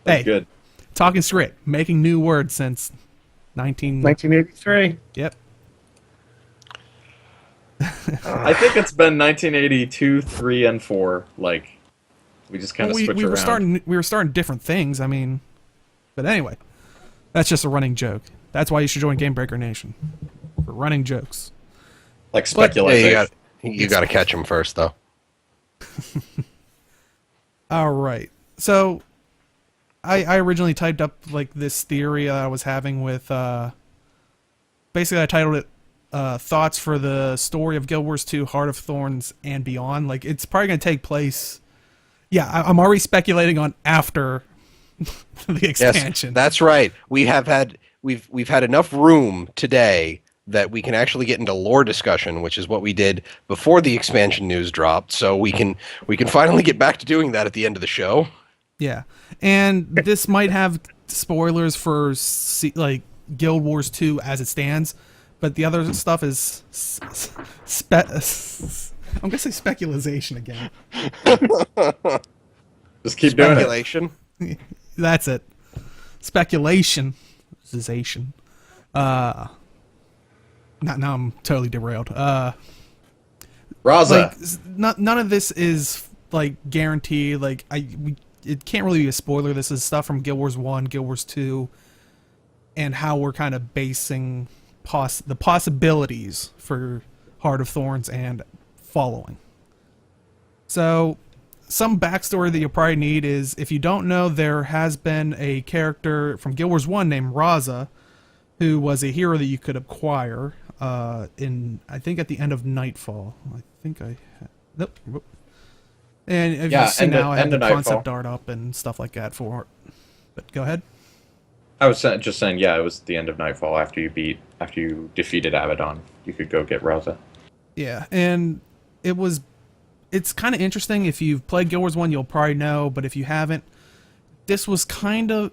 Hey, good. Talking Skritt, making new words since 1983. Yep. I think it's been 1982, 3, and 4. Like, we just kind of switch around. We were starting different things. I mean, but anyway, that's just a running joke. That's why you should join Game Breaker Nation for running jokes. Like speculation. You got to catch them first, though. All right. So, I originally typed up like this theory that I was having with. Basically, I titled it "Thoughts for the Story of Guild Wars 2: Heart of Thorns and Beyond." Like, it's probably going to take place. Yeah, I'm already speculating on after the expansion. Yes, that's right. We've had enough room today that we can actually get into lore discussion, which is what we did before the expansion news dropped. So we can finally get back to doing that at the end of the show. Yeah, and this might have spoilers for Guild Wars 2 as it stands, but the other stuff is I'm gonna say speculation again. Just keep doing it. Speculation. That's it. Speculation. Now I'm totally derailed. Razah. Like, none of this is like guaranteed. Like it can't really be a spoiler. This is stuff from Guild Wars 1, Guild Wars 2, and how we're kind of basing the possibilities for Heart of Thorns and following. So, some backstory that you'll probably need is, if you don't know, there has been a character from Guild Wars 1 named Razah, who was a hero that you could acquire in, I think, at the end of Nightfall. I think I... Nope. And if you see now, I have the concept art up and stuff like that for it. But go ahead. I was just saying, yeah, it was the end of Nightfall after you defeated Abaddon. You could go get Razah. Yeah, and it's kind of interesting. If you've played Guild Wars 1, you'll probably know, but if you haven't, this was kind of...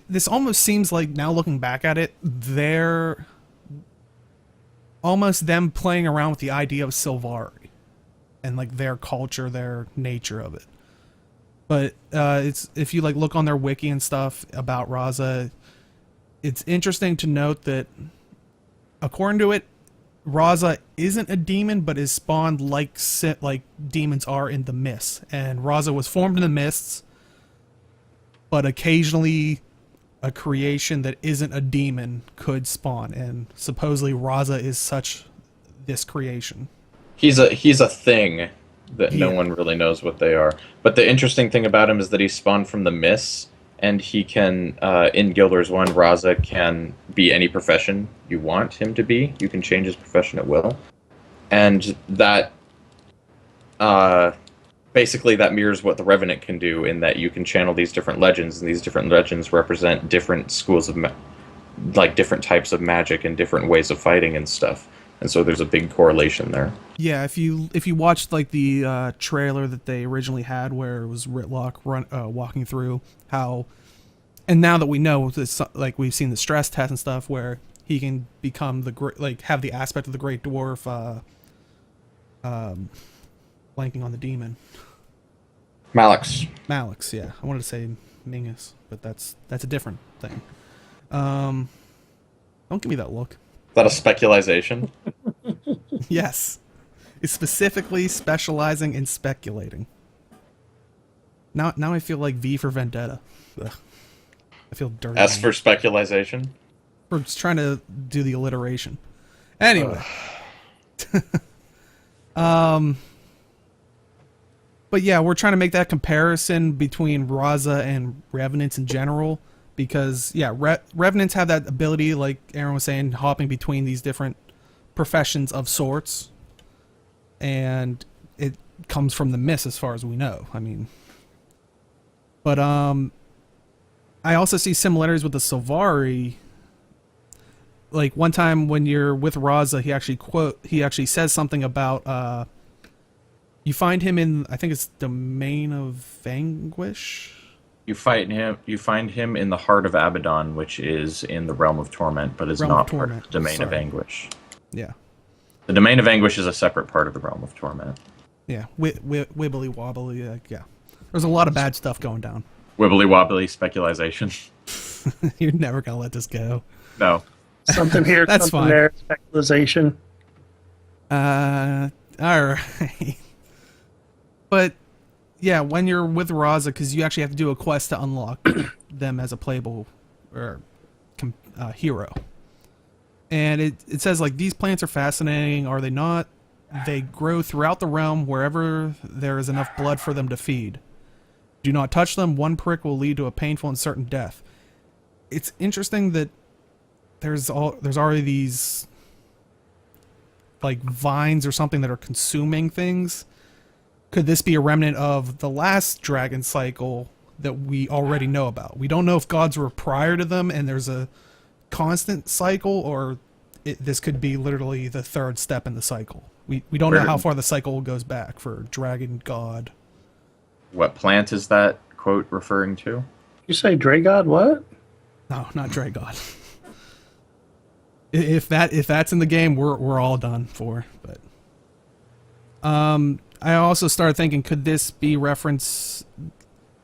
This almost seems like, now looking back at it, they're almost them playing around with the idea of Sylvari and like their culture, their nature of it. But it's, if you like look on their wiki and stuff about Razah, it's interesting to note that according to it, Razah isn't a demon, but is spawned like demons are in the mists. And Razah was formed in the mists, but occasionally a creation that isn't a demon could spawn. And supposedly Razah is this creation. He's a thing that no one really knows what they are. But the interesting thing about him is that he spawned from the mists, and he can, in Guild Wars 1, Razah can be any profession you want him to be. You can change his profession at will. And that, basically that mirrors what the Revenant can do, in that you can channel these different legends, and these different legends represent different schools of, different types of magic and different ways of fighting and stuff. And so there's a big correlation there. Yeah, if you watched like the trailer that they originally had, where it was Ritlock walking through how, and now that we know this, like we've seen the stress test and stuff, where he can become have the aspect of the Great Dwarf. Blanking on the demon. Malix, yeah. I wanted to say Mingus, but that's a different thing. Don't give me that look. Is that a speculation? Yes. It's specifically specializing in speculating. Now I feel like V for Vendetta. Ugh. I feel dirty. S for speculation? We're just trying to do the alliteration. Anyway. But yeah, we're trying to make that comparison between Razah and Revenants in general. Because, yeah, Revenants have that ability, like Aaron was saying, hopping between these different professions of sorts. And it comes from the mist as far as we know. I mean... But, I also see similarities with the Sylvari. Like, one time when you're with Razah, he actually says something about, you find him in, I think it's Domain of Anguish? You find him in the heart of Abaddon, which is in the Realm of Torment, but is not part of the Domain of Anguish. Yeah. The Domain of Anguish is a separate part of the Realm of Torment. Yeah, wibbly wobbly, yeah. There's a lot of bad stuff going down. Wibbly wobbly speculation. You're never gonna let this go. No. Something here, that's something fine. there, speculation. Alright. But, yeah, when you're with Razah, because you actually have to do a quest to unlock them as a playable hero. And it says, like, these plants are fascinating, are they not? They grow throughout the realm wherever there is enough blood for them to feed. Do not touch them. One prick will lead to a painful and certain death. It's interesting that there's already these, like, vines or something that are consuming things. Could this be a remnant of the last dragon cycle that we already know about? We don't know if gods were prior to them and there's a constant cycle, or this could be literally the third step in the cycle. We don't know how far the cycle goes back for dragon god. What plant is that quote referring to? You say Dragod what? No, not Dragod. If that's in the game, we're all done for. But I also started thinking, could this be reference?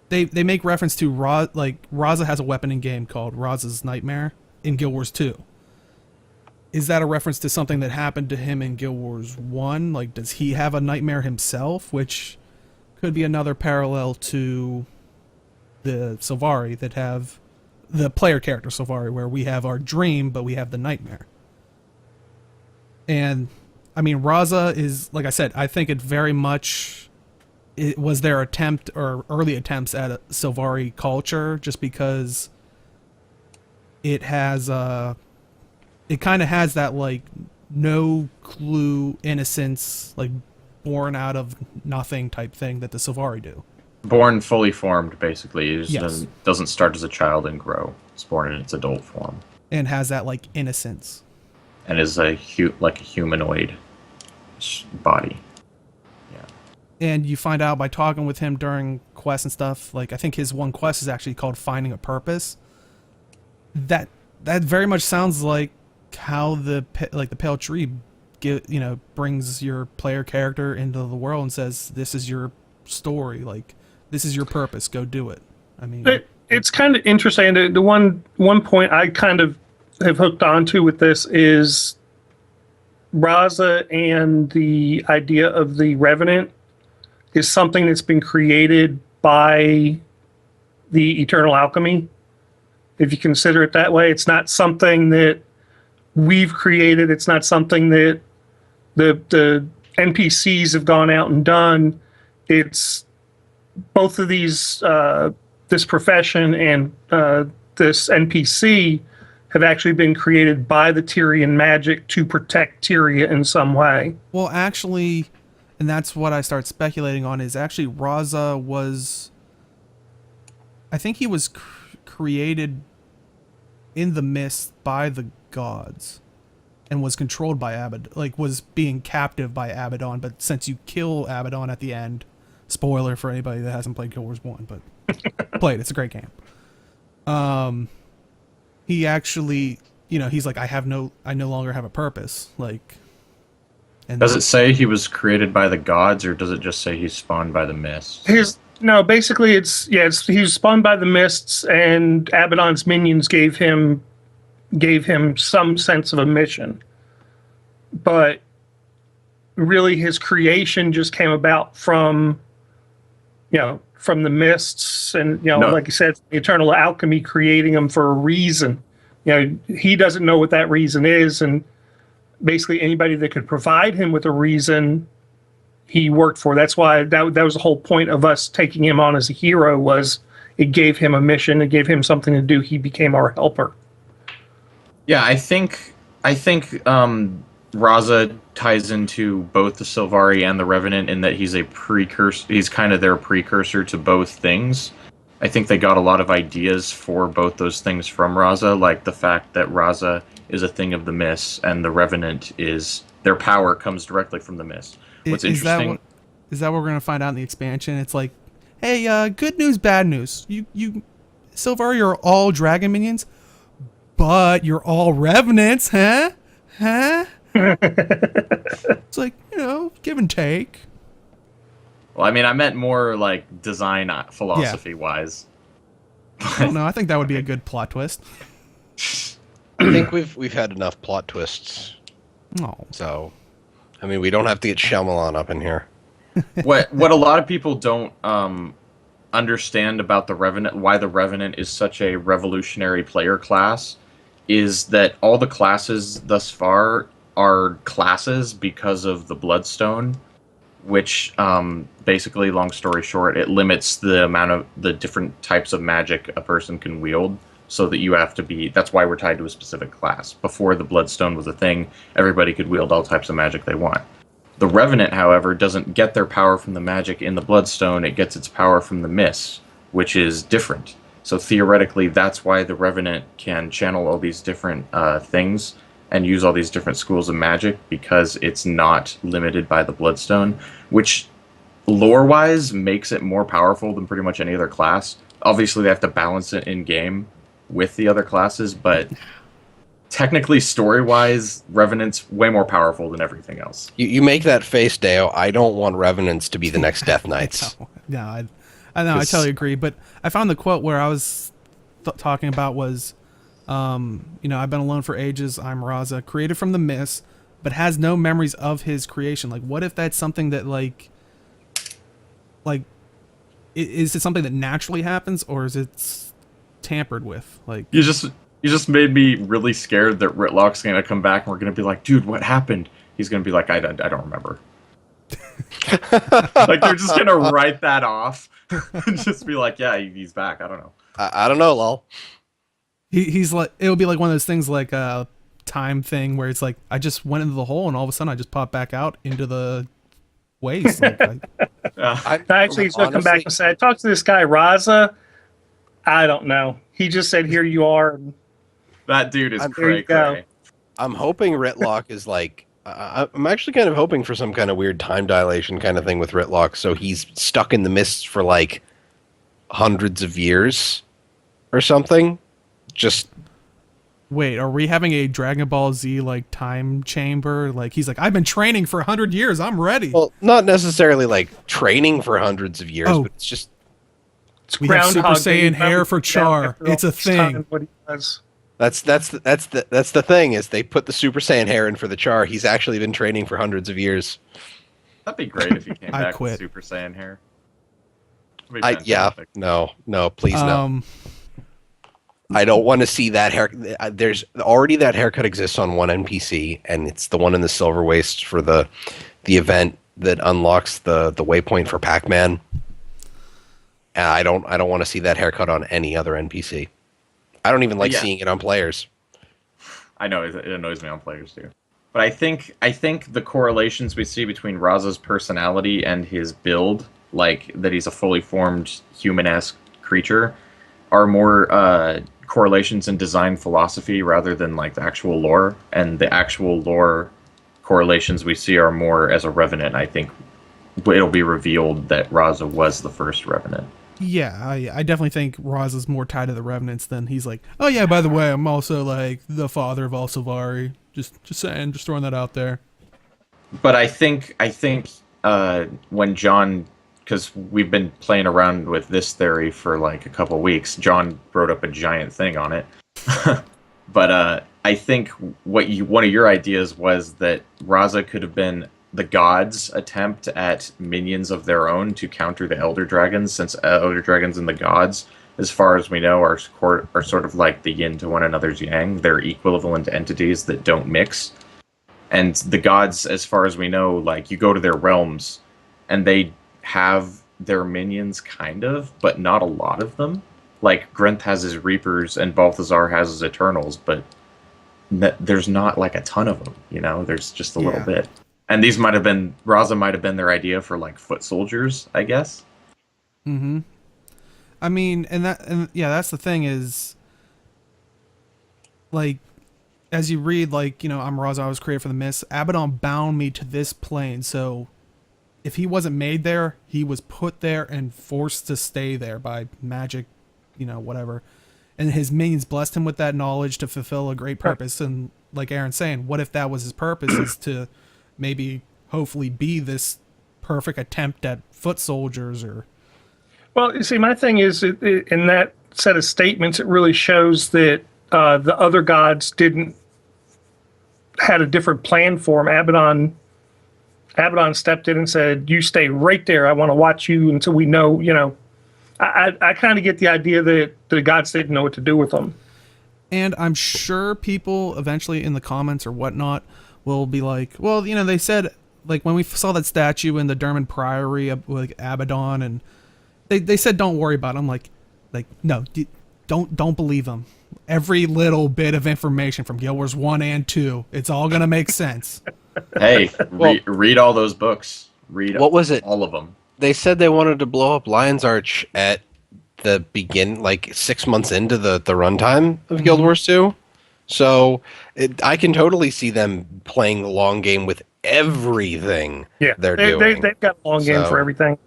They make reference to Razah has a weapon in game called Razah's Nightmare in Guild Wars 2. Is that a reference to something that happened to him in Guild Wars 1? Like, does he have a nightmare himself? Which could be another parallel to the Sylvari that have the player character Sylvari, where we have our dream, but we have the nightmare. And, I mean, Razah is, like I said, I think it very much was their attempt or early attempts at a Sylvari culture, just because it has it kind of has that like no clue innocence, like born out of nothing type thing that the Sylvari do. Born fully formed, basically. It just Yes. doesn't start as a child and grow. It's born in its adult form. And has that like innocence. And is like a humanoid body. Yeah. And you find out by talking with him during quests and stuff, like I think his one quest is actually called Finding a Purpose. That very much sounds like how the Pale Tree brings your player character into the world and says, this is your story, like this is your purpose, go do it. I mean, it's kind of interesting. The one point I kind of have hooked onto with this is Razah, and the idea of the Revenant is something that's been created by the Eternal Alchemy. If you consider it that way, it's not something that we've created. It's not something that the NPCs have gone out and done. It's both of these, this profession and this NPC have actually been created by the Tyrian magic to protect Tyria in some way. well, actually, and that's what I start speculating on, is actually Razah was, I think he was created in the mist by the gods and was controlled by Abaddon, like was being captive by Abaddon, but since you kill Abaddon at the end, spoiler for anybody that hasn't played Guild Wars 1, but play it, it's a great game. He actually, he's like, I no longer have a purpose, like. And Does it say he was created by the gods, or does it just say he's spawned by the mist? Basically he was spawned by the mists, and Abaddon's minions gave him some sense of a mission. But really his creation just came about from the mists, and like you said, the Eternal Alchemy creating him for a reason. He doesn't know what that reason is, and basically anybody that could provide him with a reason, he worked for. That's why that was the whole point of us taking him on as a hero, was it gave him a mission, it gave him something to do. He became our helper. Yeah, I think Razah ties into both the Sylvari and the Revenant in that he's a precursor. He's kind of their precursor to both things. I think they got a lot of ideas for both those things from Razah, like the fact that Razah is a thing of the mist, and the Revenant is their power comes directly from the mist. What's interesting is that what we're gonna find out in the expansion? It's like, hey, good news, bad news. You Sylvari are all dragon minions, but you're all Revenants, huh? It's like, give and take. Well, I mean, I meant more like design philosophy wise. I don't know. I think that would be a good plot twist. I think we've had enough plot twists. Oh. So, I mean, we don't have to get Shyamalan up in here. What a lot of people don't understand about the Revenant, why the Revenant is such a revolutionary player class, is that all the classes thus far are classes because of the Bloodstone, which basically, long story short, it limits the amount of the different types of magic a person can wield, so that you have to be, that's why we're tied to a specific class. Before the Bloodstone was a thing, everybody could wield all types of magic they want. The Revenant, however, doesn't get their power from the magic in the Bloodstone, it gets its power from the Mist, which is different. So theoretically, that's why the Revenant can channel all these different things and use all these different schools of magic, because it's not limited by the Bloodstone, which lore-wise makes it more powerful than pretty much any other class. Obviously, they have to balance it in-game with the other classes, but technically, story-wise, Revenant's way more powerful than everything else. You make that face, Deo. I don't want Revenants to be the next Death Knights. No, I know, I totally agree. But I found the quote where I was talking about was, I've been alone for ages. I'm Razah, created from the mist, but has no memories of his creation. Like, what if that's something that is it something that naturally happens, or is it tampered with? Like, You just made me really scared that Ritlock's gonna come back and we're gonna be like, dude, what happened? He's gonna be like, I don't remember. Like they're just gonna write that off and just be like, yeah, he's back. I don't know. I don't know, lol. He's like, it would be like one of those things like a time thing where it's like I just went into the hole and all of a sudden I just popped back out into the waste. Like, Actually, he's going to come back and say, I talked to this guy, Razah. I don't know. He just said, here you are. And that dude is there you go. cray. I'm hoping Ritlock is like. I'm actually kind of hoping for some kind of weird time dilation kind of thing with Ritlock, so he's stuck in the mists for like hundreds of years or something. Just wait, are we having a Dragon Ball Z like time chamber? Like he's like, I've been training for 100 years. I'm ready. well, not necessarily like training for hundreds of years, but it's just we have Super Groundhog Day, Saiyan hair for Char. after all It's a this time, thing. what he does. that's the thing is they put the Super Saiyan hair in for the Char. He's actually been training for hundreds of years. That'd be great if he came I back quit. with Super Saiyan hair. That'd be Yeah, fantastic. no, please no. I don't want to see that hair. There's already that haircut exists on one NPC, and it's the one in the Silver Waste for the event that unlocks the waypoint for Pac-Man. I don't want to see that haircut on any other NPC. I don't even like seeing it on players. I know it annoys me on players too. But I think the correlations we see between Razah's personality and his build, like that he's a fully formed human-esque creature, are more correlations in design philosophy rather than like the actual lore. And the actual lore correlations we see are more as a Revenant. I think it'll be revealed that Razah was the first Revenant. Yeah, I definitely think Razah's more tied to the Revenants than he's like, oh yeah, by the way, I'm also like the father of all Sylvari. Just saying, just throwing that out there. But I think when John, because we've been playing around with this theory for like a couple weeks, John wrote up a giant thing on it. But I think one of your ideas was that Razah could have been the gods' attempt at minions of their own to counter the Elder Dragons, since Elder Dragons and the gods, as far as we know, are sort of like the yin to one another's yang. They're equivalent entities that don't mix. And the gods, as far as we know, like you go to their realms and they have their minions kind of, but not a lot of them. Like Grenth has his Reapers and Balthazar has his Eternals, but there's not like a ton of them, you know? There's just a little bit. And these Razah might have been their idea for like foot soldiers, I guess. Mm-hmm. I mean, and that's the thing is, like, as you read, like, you know, I'm Razah, I was created for the mist. Abaddon bound me to this plane, so if he wasn't made there, he was put there and forced to stay there by magic, you know, whatever. And his minions blessed him with that knowledge to fulfill a great purpose. And like Aaron's saying, what if that was his purpose, is to maybe hopefully be this perfect attempt at foot soldiers? Or Well, you see, my thing is, in that set of statements, it really shows that the other gods had a different plan for him. Abaddon stepped in and said, you stay right there. I want to watch you until we know, you know. I kind of get the idea that the gods didn't know what to do with them. And I'm sure people eventually in the comments or whatnot will be like, well, you know, they said, like, when we saw that statue in the Derman Priory of like Abaddon, and they said don't worry about it. I'm like no, don't believe them. Every little bit of information from Guild Wars 1 and 2, it's all gonna make sense. Hey, read all those books. What was it? All of them. They said they wanted to blow up Lion's Arch at the like 6 months into the runtime of Guild Wars 2. So I can totally see them playing the long game with everything they're doing. They've got a long game for everything.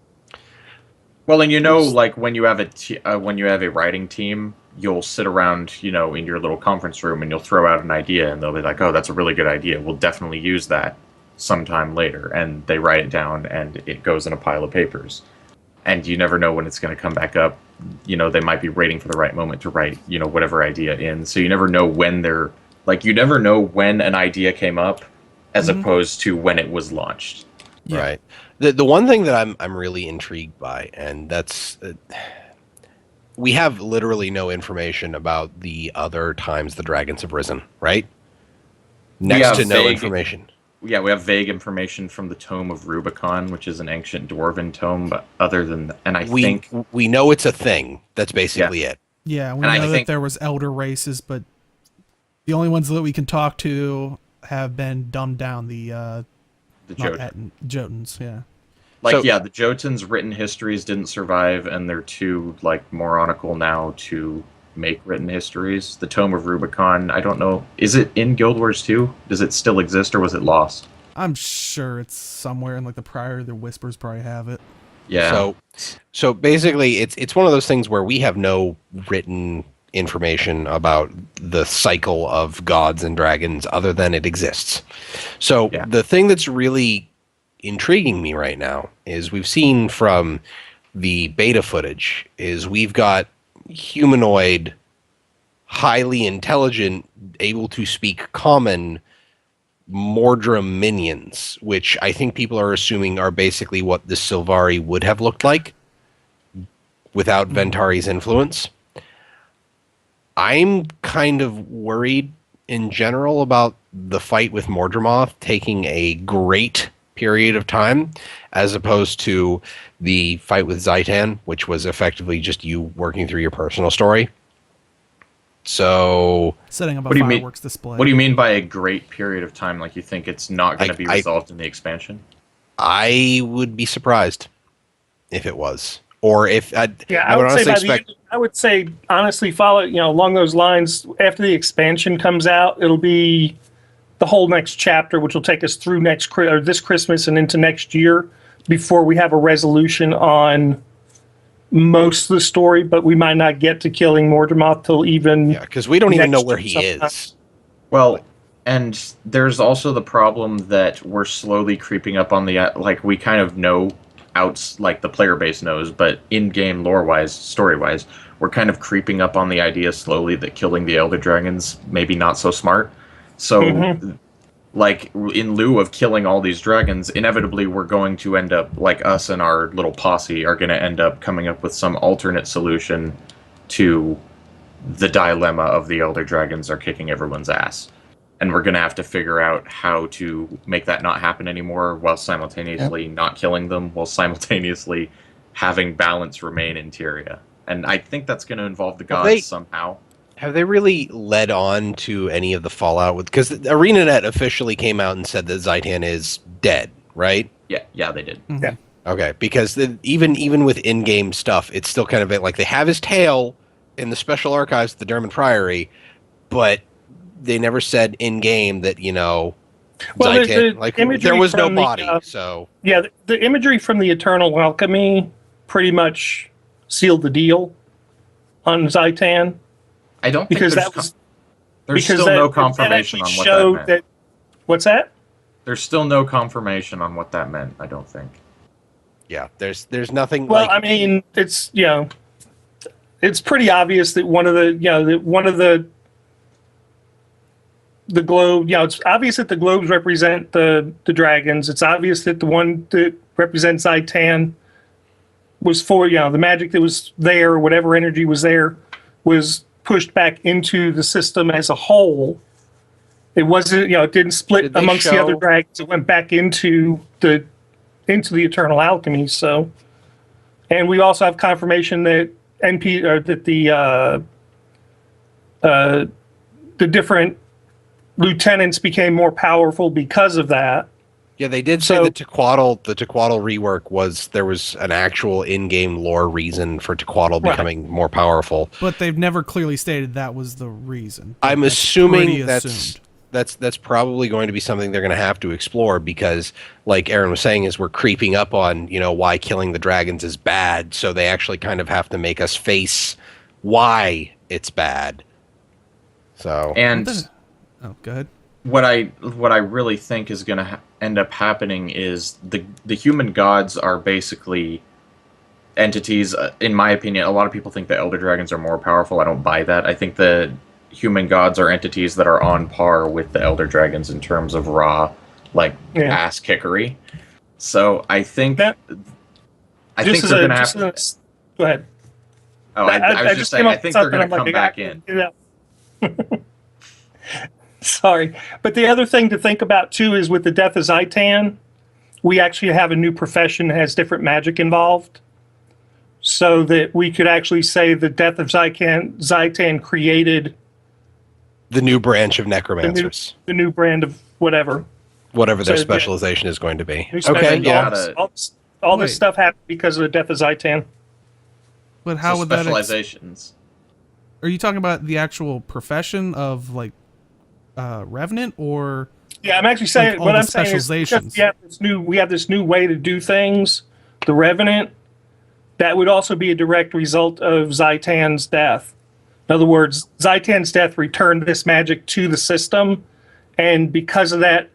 Well, and you know, like when you have a writing team, you'll sit around, you know, in your little conference room and you'll throw out an idea and they'll be like, oh, that's a really good idea. We'll definitely use that sometime later. And they write it down and it goes in a pile of papers. And you never know when it's going to come back up. You know, they might be waiting for the right moment to write, you know, whatever idea in. So you never know when you never know when an idea came up as opposed to when it was launched. Yeah. Right. The one thing that I'm really intrigued by, and that's we have literally no information about the other times the dragons have risen, right? Next to no information. yeah, we have vague information from the Tome of Rubicon, which is an ancient dwarven tome. But other than that, and I think we know it's a thing. That's yeah, basically it. Yeah, we and I know that think there was elder races, but the only ones that we can talk to have been dumbed down. The the not Jotun. Jotuns, yeah. Like, So- yeah, the Jotuns' written histories didn't survive, and they're too like moronical now to make written histories. The Tome of Rubicon, I don't know, is it in Guild Wars 2? Does it still exist, or was it lost? I'm sure it's somewhere in like the Prior. The Whispers probably have it. Yeah. So basically, it's one of those things where we have no written information about the cycle of gods and dragons other than it exists. So Yeah. the thing that's really intriguing me right now is we've seen from the beta footage is we've got humanoid, highly intelligent, able to speak common Mordrum minions, which I think people are assuming are basically what the Sylvari would have looked like without Ventari's influence. I'm kind of worried in general about the fight with Mordremoth taking a great period of time, as opposed to the fight with Zaitan, which was effectively just you working through your personal story. So Setting up a What do you mean? fireworks display. What do you mean by a great period of time? Like, you think it's not going to be I- resolved in the expansion? I would be surprised if it was, or if I Yeah, would I would say honestly by expect. the end, I would say honestly follow, along those lines. After the expansion comes out, it'll be the whole next chapter, which will take us through this Christmas and into next year before we have a resolution on most of the story. But we might not get to killing Mordremoth till even Yeah, because we don't even know next where year he sometime. is. Well, and there's also the problem that we're slowly creeping up on the like we kind of know like the player base knows, but in-game lore-wise, story-wise, we're kind of creeping up on the idea slowly that killing the Elder Dragons maybe not so smart. So, like, in lieu of killing all these dragons, inevitably we're going to end up, like, us and our little posse are going to end up coming up with some alternate solution to the dilemma of the Elder Dragons are kicking everyone's ass. And we're going to have to figure out how to make that not happen anymore while simultaneously not killing them, while simultaneously having balance remain in Tyria. And I think that's going to involve the Well, gods somehow. Have they really led on to any of the fallout with? Because ArenaNet officially came out and said that Zaitan is dead, right? Yeah, they did. Yeah. Okay, because even with in-game stuff, it's still kind of like they have his tail in the special archives of the Derman Priory, but they never said in-game that Well, Zaitan, the like imagery there was no from the, body. So Yeah, the imagery from the Eternal Alchemy pretty much sealed the deal on Zaitan. I don't think Because there's, that was there's because still that, no that confirmation actually on what showed that meant. What's that? There's still no confirmation on what that meant, I don't think. yeah, there's nothing Well, like I mean, it's it's pretty obvious that one of the the globe, it's obvious that the globes represent the dragons. It's obvious that the one that represents Zaitan was for, the magic that was there, whatever energy was there, was pushed back into the system as a whole. It wasn't, it didn't split Did they amongst the other show- dragons. It went back into the Eternal Alchemy. So, and we also have confirmation that the different lieutenants became more powerful because of that. yeah, they did say So- that the Tequatl rework there was an actual in-game lore reason for Tequatl Right. becoming more powerful. But they've never clearly stated that was the reason. I'm That's assuming pretty that's assumed. that's probably going to be something they're going to have to explore because, like Aaron was saying, is we're creeping up on why killing the dragons is bad. So they actually kind of have to make us face why it's bad. So And Oh, go ahead. what I really think is going to end up happening is the human gods are basically entities. In my opinion, a lot of people think the Elder Dragons are more powerful. I don't buy that. I think the human gods are entities that are on par with the Elder Dragons in terms of raw, ass kickery. So I think That- I think they're going to have. Go ahead. Oh, I was just saying. came I up think with they're going to something, come I'm back like, in. Sorry. But the other thing to think about, too, is with the Death of Zaitan, we actually have a new profession that has different magic involved. So that we could actually say the Death of Zaitan created The new branch of necromancers, the new brand of whatever. whatever their So, specialization is going to be. New Okay, special- yeah. all this Wait. stuff happened because of the Death of Zaitan. But how So would that? specializations. Are you talking about the actual profession of like Revenant, or Yeah, I'm actually saying Like all what the I'm saying is specializations. because we have this new way to do things. The Revenant, that would also be a direct result of Zaitan's death. In other words, Zaitan's death returned this magic to the system, and because of that,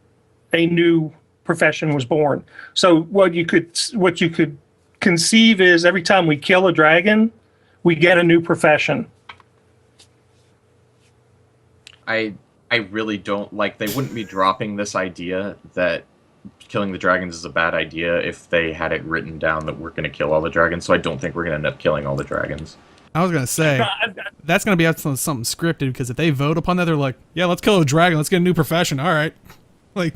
a new profession was born. So what you could conceive is every time we kill a dragon, we get a new profession. I really don't like. They wouldn't be dropping this idea that killing the dragons is a bad idea if they had it written down that we're going to kill all the dragons. So I don't think we're going to end up killing all the dragons. I was gonna say that's gonna be something scripted, because if they vote upon that, they're like, yeah, let's kill a dragon, let's get a new profession. All right, like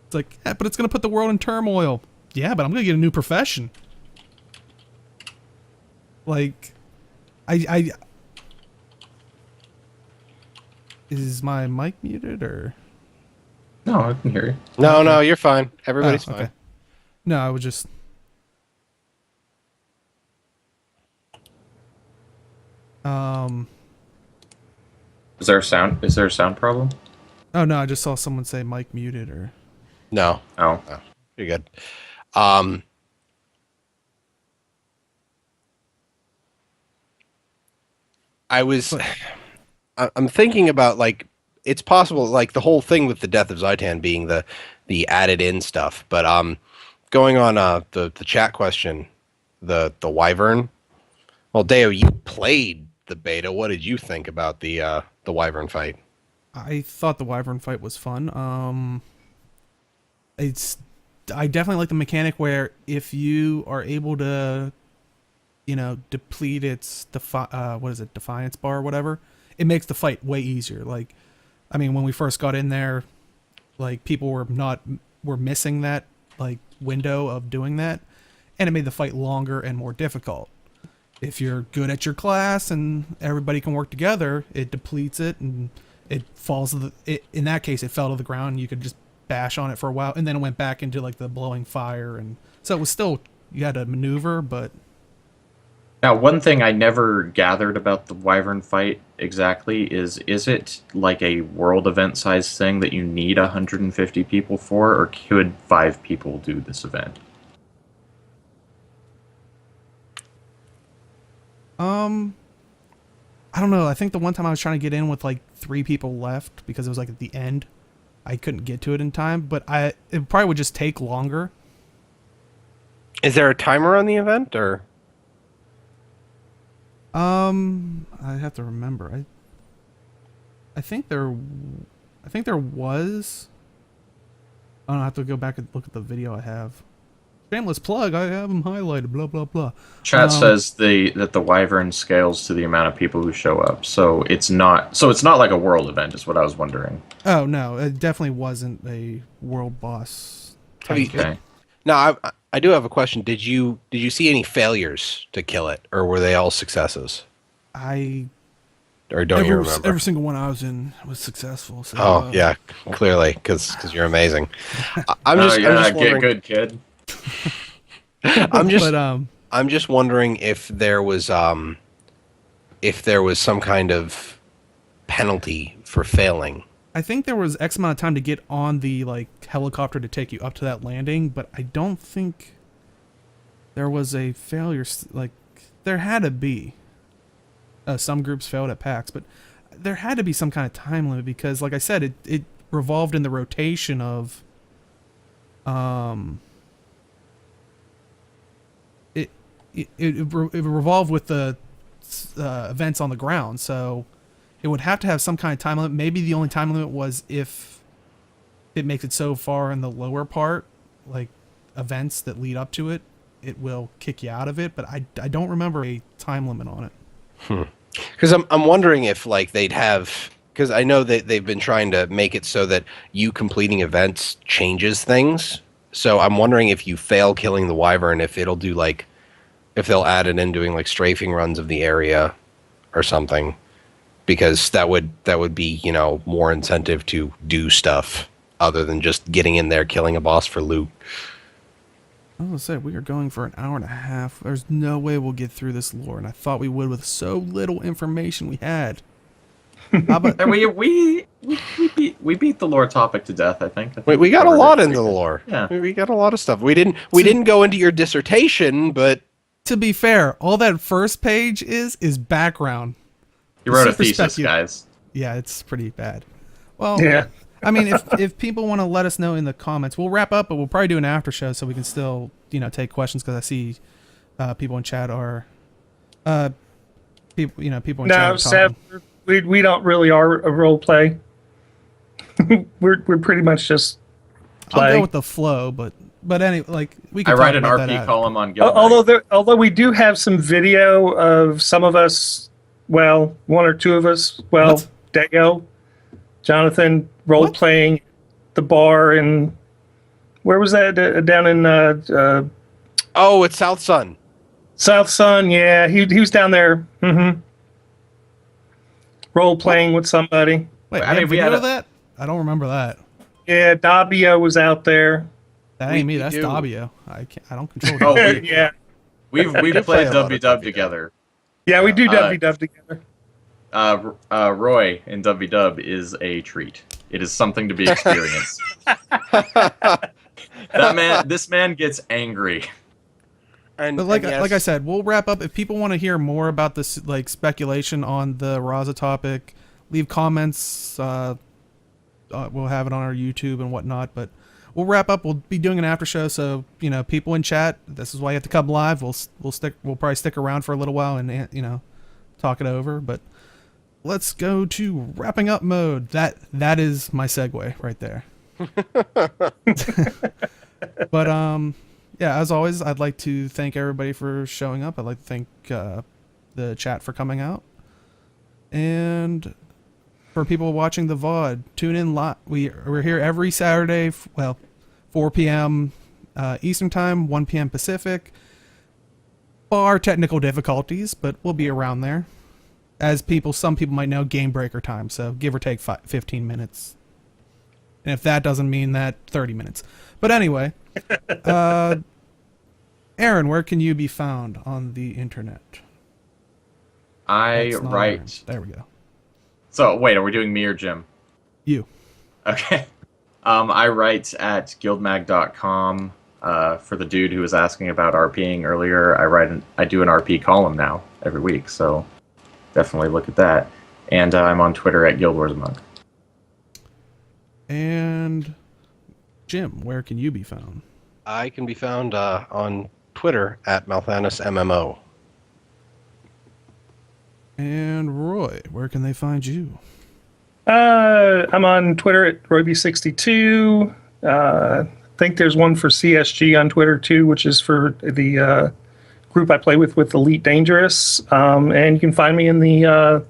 it's like, yeah, but it's gonna put the world in turmoil. Yeah, but I'm gonna get a new profession. Like, I is my mic muted or? No, I can hear you. No, you're fine. Everybody's Oh, okay. fine. No, I was just. Is there a sound problem? Oh no, I just saw someone say mic muted or. No, Oh. you're good. I was, I'm thinking about, like, it's possible, like, the whole thing with the Death of Zaitan being the added in stuff, but going on the chat question, the Wyvern. Well, Deo, you played the beta. What did you think about the Wyvern fight? I thought the Wyvern fight was fun. I definitely like the mechanic where if you are able to, deplete its defiance bar or whatever, it makes the fight way easier. Like, I mean, when we first got in there, like, people were missing that like window of doing that, and it made the fight longer and more difficult. If you're good at your class and everybody can work together, it depletes it and it falls in that case it fell to the ground, and you could just bash on it for a while, and then it went back into like the blowing fire, and so it was still, you had to maneuver. But Now, one thing I never gathered about the Wyvern fight exactly is it like a world event size thing that you need 150 people for, or could 5 people do this event? I don't know. I think the one time I was trying to get in with like 3 people left because it was like at the end, I couldn't get to it in time, but it probably would just take longer. Is there a timer on the event, or? I have to remember. I think there was. I don't know, I have to go back and look at the video I have. Shameless plug. I have them highlighted. Blah blah blah. Chat says that the Wyvern scales to the amount of people who show up, so it's not like a world event, is what I was wondering. Oh no, it definitely wasn't a world boss. Okay. Now, I do have a question. Did you see any failures to kill it, or were they all successes? Or don't you remember? Every single one I was in was successcul. So, Oh yeah, clearly, because you're amazing. I'm just wondering, get good, kid. I'm just wondering if there was some kind of penalty for failing. I think there was X amount of time to get on the like helicopter to take you up to that landing, but I don't think there was a failure. Like, there had to be. Some groups failed at PAX, but there had to be some kind of time limit because, like I said, it revolved in the rotation of it revolved with the events on the ground, so it would have to have some kind of time limit. Maybe the only time limit was if it makes it so far in the lower part, like events that lead up to it, it will kick you out of it. But I don't remember a time limit on it. Because I'm wondering if, like, they'd have because I know that they've been trying to make it so that you completing events changes things. So I'm wondering if you fail killing the wyvern, if it'll do like, if they'll add it in doing like strafing runs of the area or something, because that would be, you know, more incentive to do stuff other than just getting in there killing a boss for loot. I was gonna say, we are going for an hour and a half. There's no way we'll get through this lore, and I thought we would with so little information we had. How about, And we beat the lore topic to death. I think. Wait, we got a covered lot it into the pretty lore. Yeah. We got a lot of stuff. We didn't go into your dissertation, but to be fair, all that first page is background. You wrote a Super thesis, specu- guys. Yeah, it's pretty bad. Well, Yeah. I mean, if people want to let us know in the comments, we'll wrap up, but we'll probably do an after show so we can still, you know, take questions, because I see people in chat are people in chat No, are Seth, talking. we don't really are a role play. we're pretty much just I'll play. go with the flow, but anyway, like we can I talk write an about that RP out. column on Guild. Although we do have some video of some of us, well, one or two of us, well, What? Deo, Jonathan role What? playing the bar in, where was that? Down in oh, it's South Sun. South Sun. Yeah, he was down there. Role playing with somebody. Wait, I mean, we video had of that? I don't remember that. Yeah, Dabio was out there. That We- ain't me. we That's do. Dabio. I don't control. Oh, that. we- We've do play played a lot of WW WW. together. Yeah, we do Uh, WW together. Roy in WW is a treat. It is something to be experienced. This man gets angry. And, But like and yes, like I said, we'll wrap up. If people want to hear more about this, like speculation on the Razah topic, leave comments. We'll have it on our YouTube and whatnot. But we'll wrap up. We'll be doing an after show, so you know, people in chat. This is why you have to come live. We'll probably stick around for a little while and you know, talk it over. But let's go to wrapping up mode. That is my segue right there. But yeah, as always, I'd like to thank everybody for showing up. I'd like to thank the chat for coming out. And for people watching the VOD, tune in live. We're here every Saturday, 4 p.m. Eastern Time, 1 p.m. Pacific. Bar technical difficulties, but we'll be around there. As some people might know, game breaker time, so give or take 15 minutes. And if that doesn't mean that, 30 minutes. But anyway, Aaron, where can you be found on the internet? I That's not write. Aaron. There we go. So wait, are we doing me or Jim? You. Okay. I write at guildmag.com. For the dude who was asking about RPing earlier, I do an RP column now every week, so definitely look at that. And I'm on Twitter at Guild Wars Monk. And Jim, where can you be found? I can be found on Twitter at MalthanusMMO. And Roy, where can they find you? I'm on Twitter at Royby62. I think there's one for CSG on Twitter too, which is for the group I play with Elite Dangerous. And you can find me in the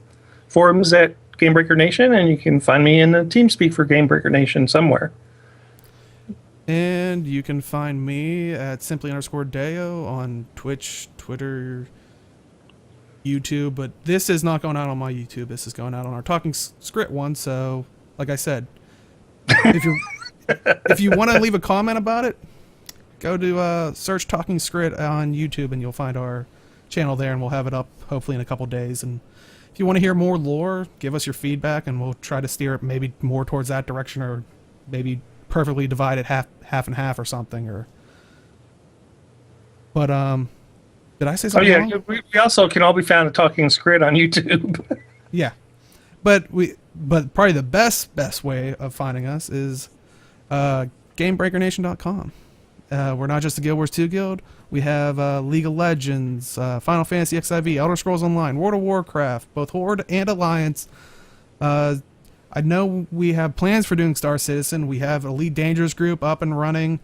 forums at Gamebreaker Nation, and you can find me in the TeamSpeak for Gamebreaker Nation somewhere. And you can find me at simply_Deo on Twitch, Twitter, YouTube. But this is not going out on my YouTube. This is going out on our Talking Skritt one. So, like I said, if you want to leave a comment about it, go to search Talking Skritt on YouTube, and you'll find our channel there, and we'll have it up hopefully in a couple days. And if you want to hear more lore, give us your feedback, and we'll try to steer it maybe more towards that direction, or maybe perfectly divide it half and half or something. But did I say Oh something yeah, wrong? we also can all be found at Talking Skritt on YouTube. Yeah, but probably the best way of finding us is GameBreakerNation.com. We're not just a Guild Wars 2 guild. We have League of Legends, Final Fantasy XIV, Elder Scrolls Online, World of Warcraft, both Horde and Alliance. I know we have plans for doing Star Citizen. We have Elite Dangerous group up and running.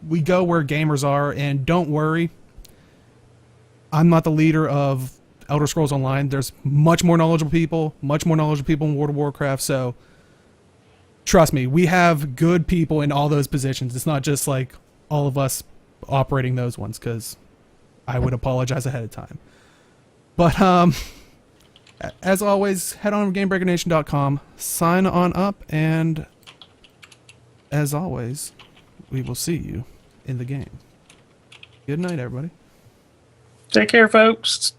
We go where gamers are, and don't worry, I'm not the leader of Elder Scrolls Online. There's much more knowledgeable people in World of Warcraft. So trust me, we have good people in all those positions. It's not just like all of us operating those ones, because I would apologize ahead of time. But as always, head on to GameBreakerNation.com, sign on up, and as always, we will see you in the game. Good night, everybody. Take care, folks.